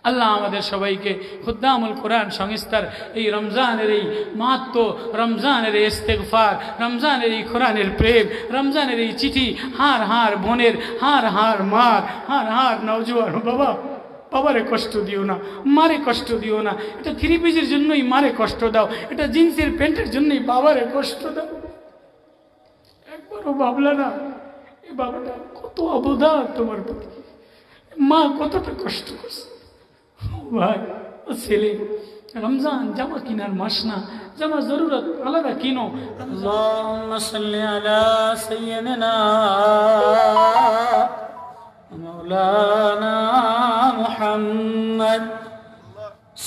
আল্লাহ আমাদের সবাইকে খুদ্দামুল কোরআন সংস্থার এই রমজানের এই মাহাত্ম, রমজানের এই ইস্তেগফার, রমজানের এই কোরআনের প্রেম, রমজানের এই চিঠি, হার হার বোনের, হার হার মার, হার হার নওজোয়ান বাবা, বাবারে কষ্ট দিও না, মারে কষ্ট দিও না। এটা থ্রি পিসের জন্যই মারে কষ্ট দাও, এটা জিন্সের প্যান্টের জন্যই বাবারে কষ্ট দাও। একবারও ভাবলা না এই বাবাটা কত অবদান তোমার প্রতি, মা কতটা কষ্ট করছে। ভাই ও ছেলে, রমজান জামা কিনার মাস না, জামা জরুরত আলাদা কিনো। আল্লাহুম্মা সাল্লি আলা সাইয়্যিদিনা মাওলানা মুহাম্মদ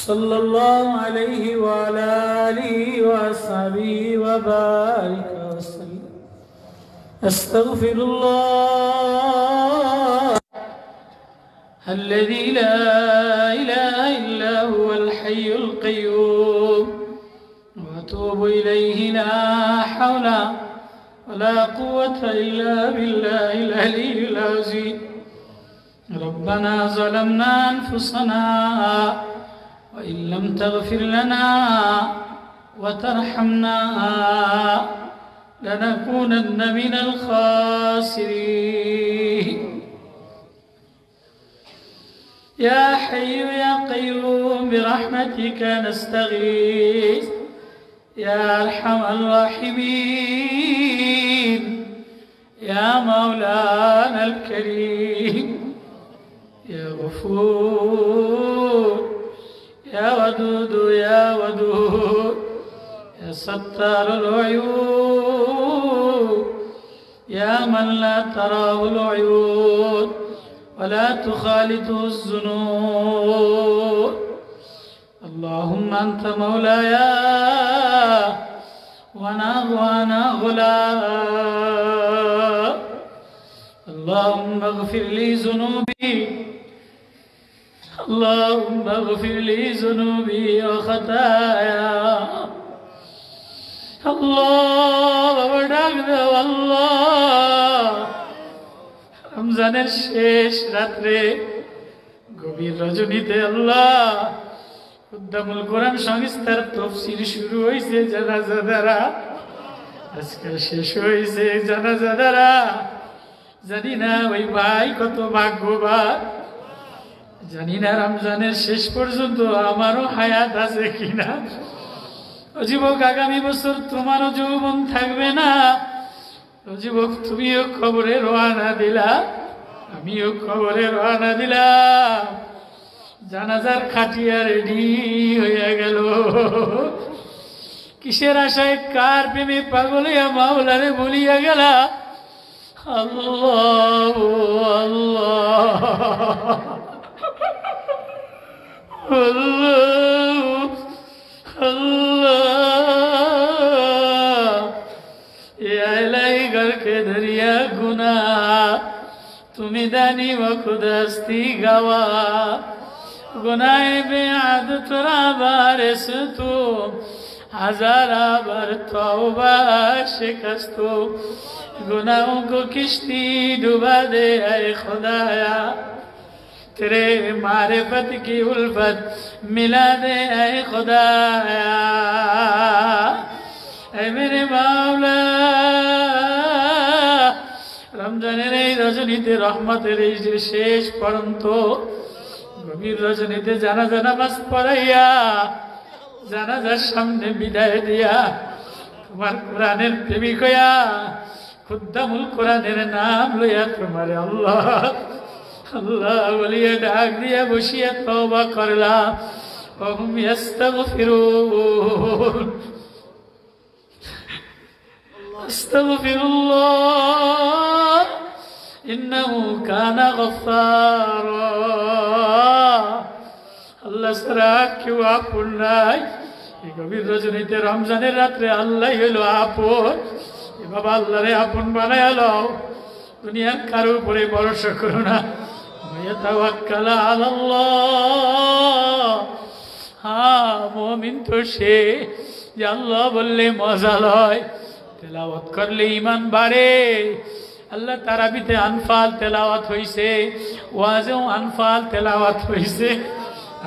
সাল্লাল্লাহু আলাইহি ওয়া আলা আলিহি ওয়া সাহবিহি ওয়া বারিক ওয়া সাল্লাম। আস্তাগফিরুল্লাহ الذي لا إله إلا هو الحي القيوم وأتوب إليه لا حول ولا قوة إلا بالله العلي العظيم. ربنا ظلمنا أنفسنا وإن لم تغفر لنا وترحمنا لنكونن من الخاسرين. يا حي يا قيوم برحمتك نستغيث يا أرحم الراحمين يا مولانا الكريم يا غفور يا ودود يا ودود يا ستار العيوب يا من لا تراه العيون ولا تخالطه الذنوب. اللهم أنت مولاي وأنا غلام. اللهم اغفر لي ذنوبي، اللهم اغفر لي ذنوبي وخطايا. الله الله রমজানের শেষ রাত্রে গভীর রজনীতে আল্লাহ খুদ্দামুল কোরআন সংস্থার তাফসীর শুরু হয়েছে জানাজা দ্বারা, আজকে শেষ হয়েছে জানাজা দ্বারা। জানি না ওই ভাই কত ভাগ্যবান, জানি না রমজানের শেষ পর্যন্ত আমারও হায়াত আছে কিনা। ও যুবক, আগামী বছর তোমারও যৌবন থাকবে না। যুবক, তুমিও খবরে রওনা দিলা, আমিও খবরে রওনা দিলাম। জানাজার খাটিয়া রেডি হয়ে গেল। কিসের আশায় কার প্রেমে পাগল হইয়া মাওলারে বলিয়া গেলা। আল্লাহ আল্লাহ আল্লাহ আল্লাহ घर के दरिया गुना तुम्हें दानी व खुदस्ती गवा गुनाए बेआद तुरा बारिश तू हजारा बार तौबा शिकस्तू गुनाहों को किश्ती डुबा दे ऐ खुदाया तेरे मारिफत की उल्फत मिला दे ऐ खुदाया ऐ मेरे मावला। রমজানের এই রজনীতে রহমতের এই যে শেষ পর্যন্ত গভীর রজনীতে জানাজা নামাজ পড়াইয়া জানাজার সামনে বিদায় দিয়া তোমার কোরআনের প্রেমিক হইয়া খুদ্দামুল কোরআনের নাম লইয়া তোমার আল্লাহ আল্লাহ বলিয়া ডাক দিয়া বসিয়া তওবা করলাম। وهم يستغفرون أستغفر الله إنه كان غفارا আল্লাহ ছাড়া কেউ আপন নাই। এই গভীর রজনীতে রমজানের রাত্রে আল্লাহ হইল আপন। এ বাবা আল্লাহরে আপন বানায় লও, দুনিয়ার কারো উপরে ভরসা করো না। ওয়াতাওয়াক্কাল আলাল্লাহ। হ্যাঁ, মুমিন তো সে যে আল্লাহ বললে মজা লয়, তেলাওয়াত করলে ঈমান বাড়ে। আল্লাহ তারাবিতে আনফাল তেলাওয়াত হইছে, ওয়াজেও আনফাল তেলাওয়াত হইছে।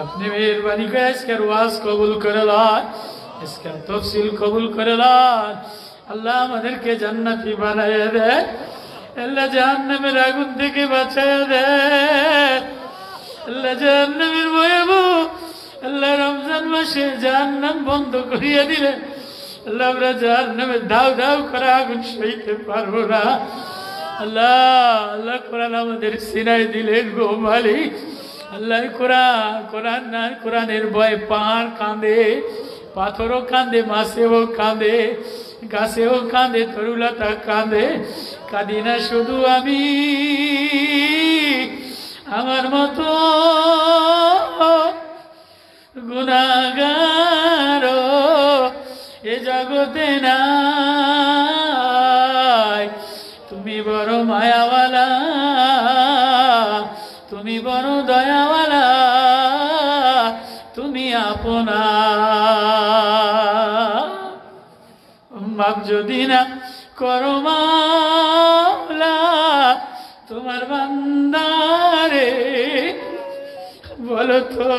আপনি মেহরবানি করে আজকের ওয়াজ কবুল করে লন, আজকের তফসিল কবুল করে লন। আল্লাহ আমাদেরকে জান্নাতি বানায় দেয়, আল্লাহ জাহান্নামের আগুন থেকে বাঁচায় দেয়, আল্লাহ জাহান্নামের ভয়াবহ আল্লাহ রমজান মাসে জাহান্নাম বন্ধ করিয়া দিলে আল্লাহ আমরা জাহান্নামের দাউ দাউ করা আগুন সইতে পারবো না। আল্লাহ আল্লাহ কোরআন আমাদের সিনায় দিলেন গো মালিক। আল্লাহ কোরআন না, কোরআনের ভয়ে পাহাড় কাঁদে, পাথরও কাঁদে, মাছেও কাঁদে, গাছেও কাঁদে, তরুলতা কাঁদে। কাঁদি না শুধু আমি, আমার মতো গুনাহগার এ জগতে নাই। তুমি বড় মায়াওয়ালা, তুমি বড় দয়াওয়ালা, তুমি আপনা। মাপ যদি না করো মাওলা তোমার বান্দারে, বলো তো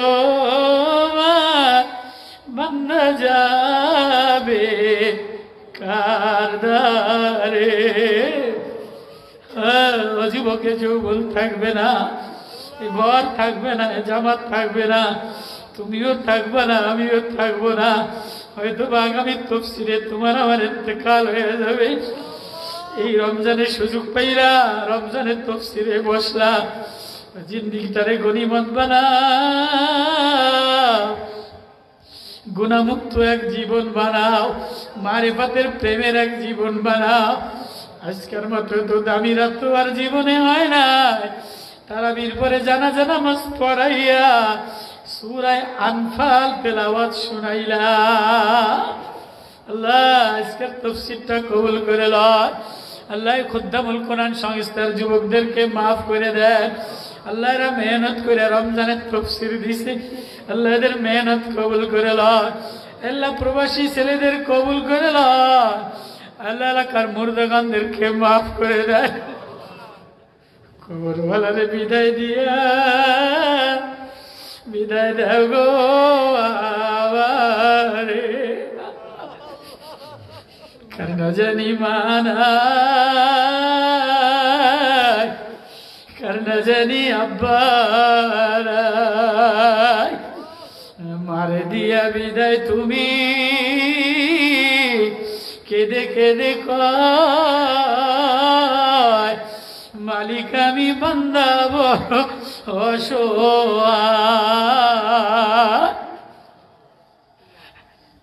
বান্দা যাবে কার দ্বারে? যুবকে যৌবন থাকবে না, বর থাকবে না, জামাত থাকবে না, তুমিও থাকবে না, আমিও থাকবো না। হয়তো আগামী তফসিরে তোমার আমার ইন্তেকাল হয়ে যাবে। এই রমজানের সুযোগ পাইরা রমজানের তফসিরে বসলা, জিন্দিগিটারে গনিমত বানাও, গুনামুক্ত এক জীবন বানাও, মারিফাতের প্রেমের এক জীবন বানাও। আজকের মতো তো দামি রাত তো আর জীবনে হয় না। তারাবির পরে জানাজা নামাজ পড়াইয়া সূরা আনফাল তেলাওয়াত শুনাইলা। আল্লাহ আজকের তাফসীরটা কবুল করে লয়। আল্লাহ খুদ্দামুল কোরআন সংস্থার যুবকদেরকে মাফ করে দেন। আল্লাহ এরা মেহনত করে রমজানের তাফসীর দিছে, আল্লাহ এদের মেহনত কবুল করে লয়। আল্লাহ প্রবাসী ছেলেদের কবুল করে লয়। আল্লাহ এলাকার মুর্দাগানদেরকে মাফ করে দেয়। কবরওয়ালারে বিদায় দিয়া বিদায় দেও গো আবারে, কেন জানি মানায়, কেন জানি আব্বারায়, মারে দিয়া বিদায় তুমি কেঁদে কেঁদে কয় মালিক আমি বান্দা বড় অসহায়।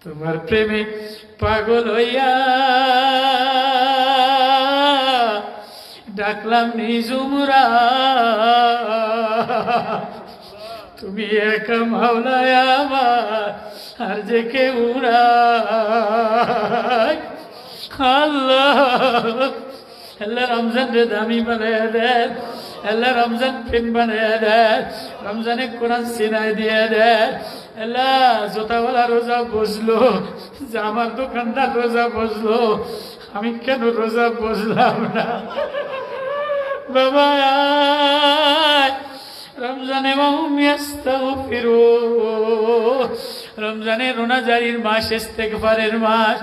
তোমার প্রেমে পাগল হইয়া ডাকলাম নিজুমরা, তুমি একা মাওলায় আমার আর যে কেউ নাই। আল্লাহ আল্লাহ রমজান রে দামি বানায় দেন, আল্লাহ রমজান ফিন বানায় দেন, রমজানে কোরআন সিনায় দিয়ে দেন। আল্লাহ জোতাওয়ালা রোজা বসলো, জামার দোকানদার রোজা বসলো, আমি কেন রোজা বসলাম না? বাবা রমজানে রমজানে রোনাজারির মাস, ইস্তেগফারের মাস,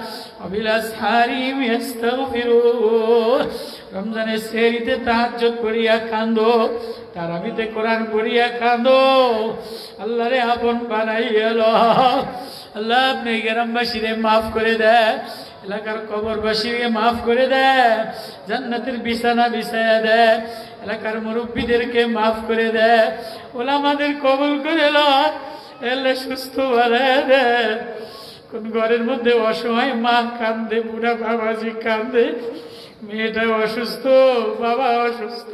অবিলাস হারিম ইস্তাগফিরুন। রমজানে সেহরিতে তাহাজ্জুদ পড়িয়া কান্দো, তারাবিতে কোরআন পড়িয়া কান্দো, আল্লাহরে আপন বানাইয়া লও। আল্লাহ আপনি গ্রামবাসীরে মাফ করে দেন, এলাকার কবরবাসীকে মাফ করে দেন, জান্নাতের বিছানা বিছায়া দেন, এলাকার মুরব্বীদেরকে মাফ করে দেন, ওলামাদের কবুল করে লন। আল্লাহ সুস্থ বানায় দেন। কোন ঘরের মধ্যে অসহায় মা কান্দে, বুড়া বাবাজি কান্দে, মেয়েটা অসুস্থ, বাবা অসুস্থ,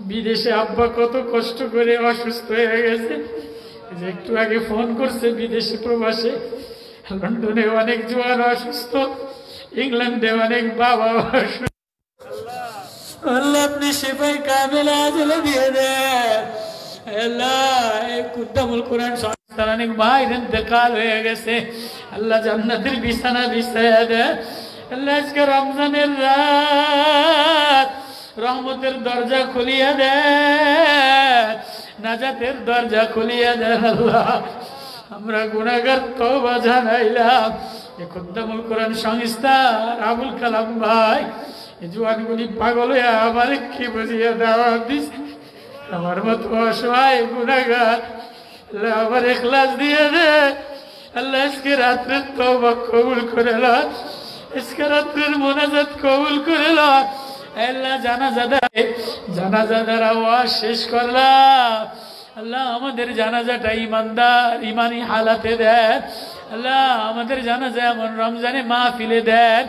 বিদেশে আব্বা কত কষ্ট করে অসুস্থ হয়ে গেছে। যে একটু আগে ফোন করছে বিদেশে প্রবাসে, লন্ডনে অনেক জোয়ান অসুস্থ, ইংল্যান্ডে অনেক বাবা অসুস্থ। আল্লাহ আপনি সেবাই কামেলা আজলে দিয়ে দেন। আল্লাহ এই কুদ্দামুল কোরআন সংস্থার অনেক ভাইদের ইন্তেকাল হয়ে গেছে, আল্লাহ জান্নাতের বিছানা বিছায়া দেন। আল্লাহ আজকে রমজানের রাত রহমতের দরজা খুলিয়া দেন, নাজাতের দরজা খুলিয়া দেন। আল্লাহ আমরা গুনাহগার তওবা জানাইলাম। এই কুদ্দামুল কোরআন সংস্থা আবুল কালাম ভাই এই জোয়ানগুলি পাগল হয়ে আমার কি বুঝিয়ে দেওয়া দিস, আমার মতো অসহায় গুনাহগার আল্লাহ আমার ইখলাস দিয়ে দে। আল্লাহ আজকে রাত্রের তওবা কবুল করে লন, আজকে রাত্রের মোনাজাত কবুল করে লন। আল্লাহ জানাজা দ্বারা ওয়াজ শেষ করলাম। আল্লাহ আমাদের জানাজাটা ইমানদার ইমানি হালাতে দেন। আল্লাহ আমাদের জানাজা এমন রমজানে মাহফিলে দেন,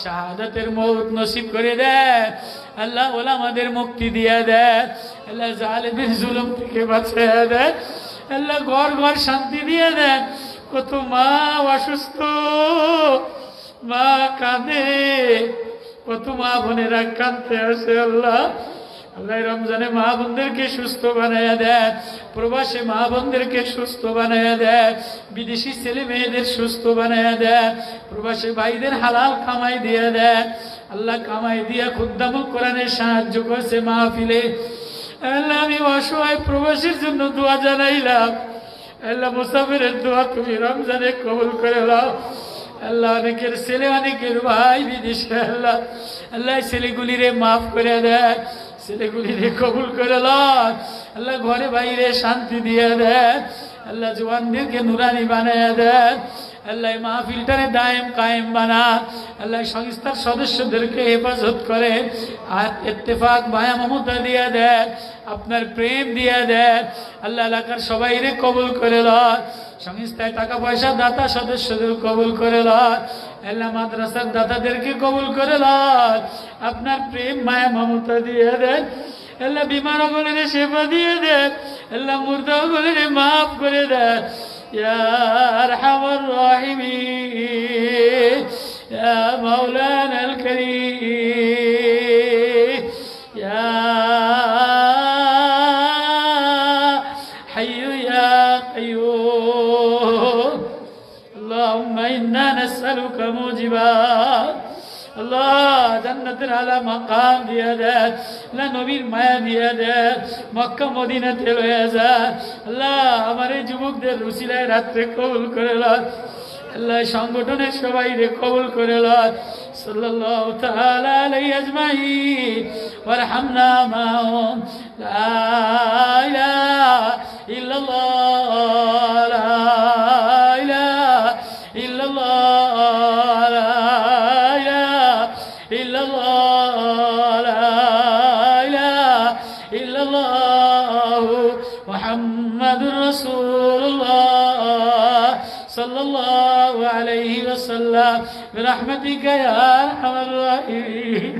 শাহাদাতের মৌত নসিব করে দেন। আল্লাহ ওলামাদের মুক্তি দিয়ে দেন। আল্লাহ জালেমের জুলুম থেকে বাঁচিয়ে দেন। আল্লাহ ঘর ঘর শান্তি দিয়ে দেন। কত মা অসুস্থ, মা কাঁদে, কত মা বোনেরা কাঁদতে আসে। আল্লাহ আল্লাহ রমজানে মা বোনদেরকে সুস্থ বানায়া দেন, প্রবাসে মা বোনদেরকে সুস্থ বানায়া দেন, বিদেশি ছেলে মেয়েদের সুস্থ বানায়া দেন, প্রবাসী ভাইদের হালাল কামাই দিয়ে দেন। আল্লাহ কামাই দিয়া কুদ্দামুল কোরআনের সাহায্য করছে মাহফিলে। আল্লাহ আমি অসহায় প্রবাসীর জন্য দোয়া জানাইলাম। আল্লাহ মুসাফিরের দোয়া তুমি রমজানে কবুল করে নাও। আল্লাহ অনেকের ছেলে অনেকের ভাই বিদেশে, আল্লাহ আল্লাহ ছেলেগুলিরে মাফ করে দেন, ছেলেগুলিরে কবুল করে লন। আল্লাহ ঘরে বাইরে শান্তি দিয়ে দেন। আল্লাহ জওয়ানদেরকে নুরানি বানায় দেন। আল্লাহ মাহফিলটারে দায়েম কায়েম বানান। আল্লাহ সংস্থার সদস্যদেরকে হেফাজত করে, আর ইত্তেফাক মায়া মমতা দিয়ে দেন, আপনার প্রেম দিয়ে দেন। আল্লাহ এলাকার সবাইরে কবুল করে লন। সংস্থায় টাকা পয়সা দাতা সদস্যদের কবুল করে লন। আল্লাহ মাদ্রাসার দাতাদেরকে কবুল করে লন। আপনার প্রেম মায়া মমতা দিয়ে দেন। আল্লাহ বিমার ওগুলিরে সেবা দিয়ে দেন। আল্লাহ মুর্দা ওগুলিরে মাফ করে দেন। ইয়া আরহামার রাহিমিন, ইয়া মাওলানাল কারীম, ইয়া হাইয়্যু ইয়া কাইয়্যুম। আল্লাহুম্মা ইন্না নাসআলুকা মুজিবাত আল্লাহ জান্নাতের আলা মাকাম দিয়ে দেন। আল্লাহ নবীর মায়া দিয়ে দেন। মক্কা মদিনাতে লয়ে যান। আল্লাহ আমার এই যুবকদের রুসিলায় রাত্রে কবুল করে লন। আল্লাহ সংগঠনের সবাই রে কবুল করে লন। সাল্লাল্লাহু তাআলা আলাইহি আজমাইন ওয়ারহামনা মাহুম। লা ইলাহা ইল্লাল্লাহ, লা ইলাহা ইল্লাল্লাহ, লা ইল্লাল্লাহ, লা ইলাহা ইল্লাল্লাহ মুহাম্মাদুর রাসূলুল্লাহ সাল্লাল্লাহু আলাইহি ওয়াসাল্লাম বিরহমাতিকা ইয়া আরহামার রাহিমিন।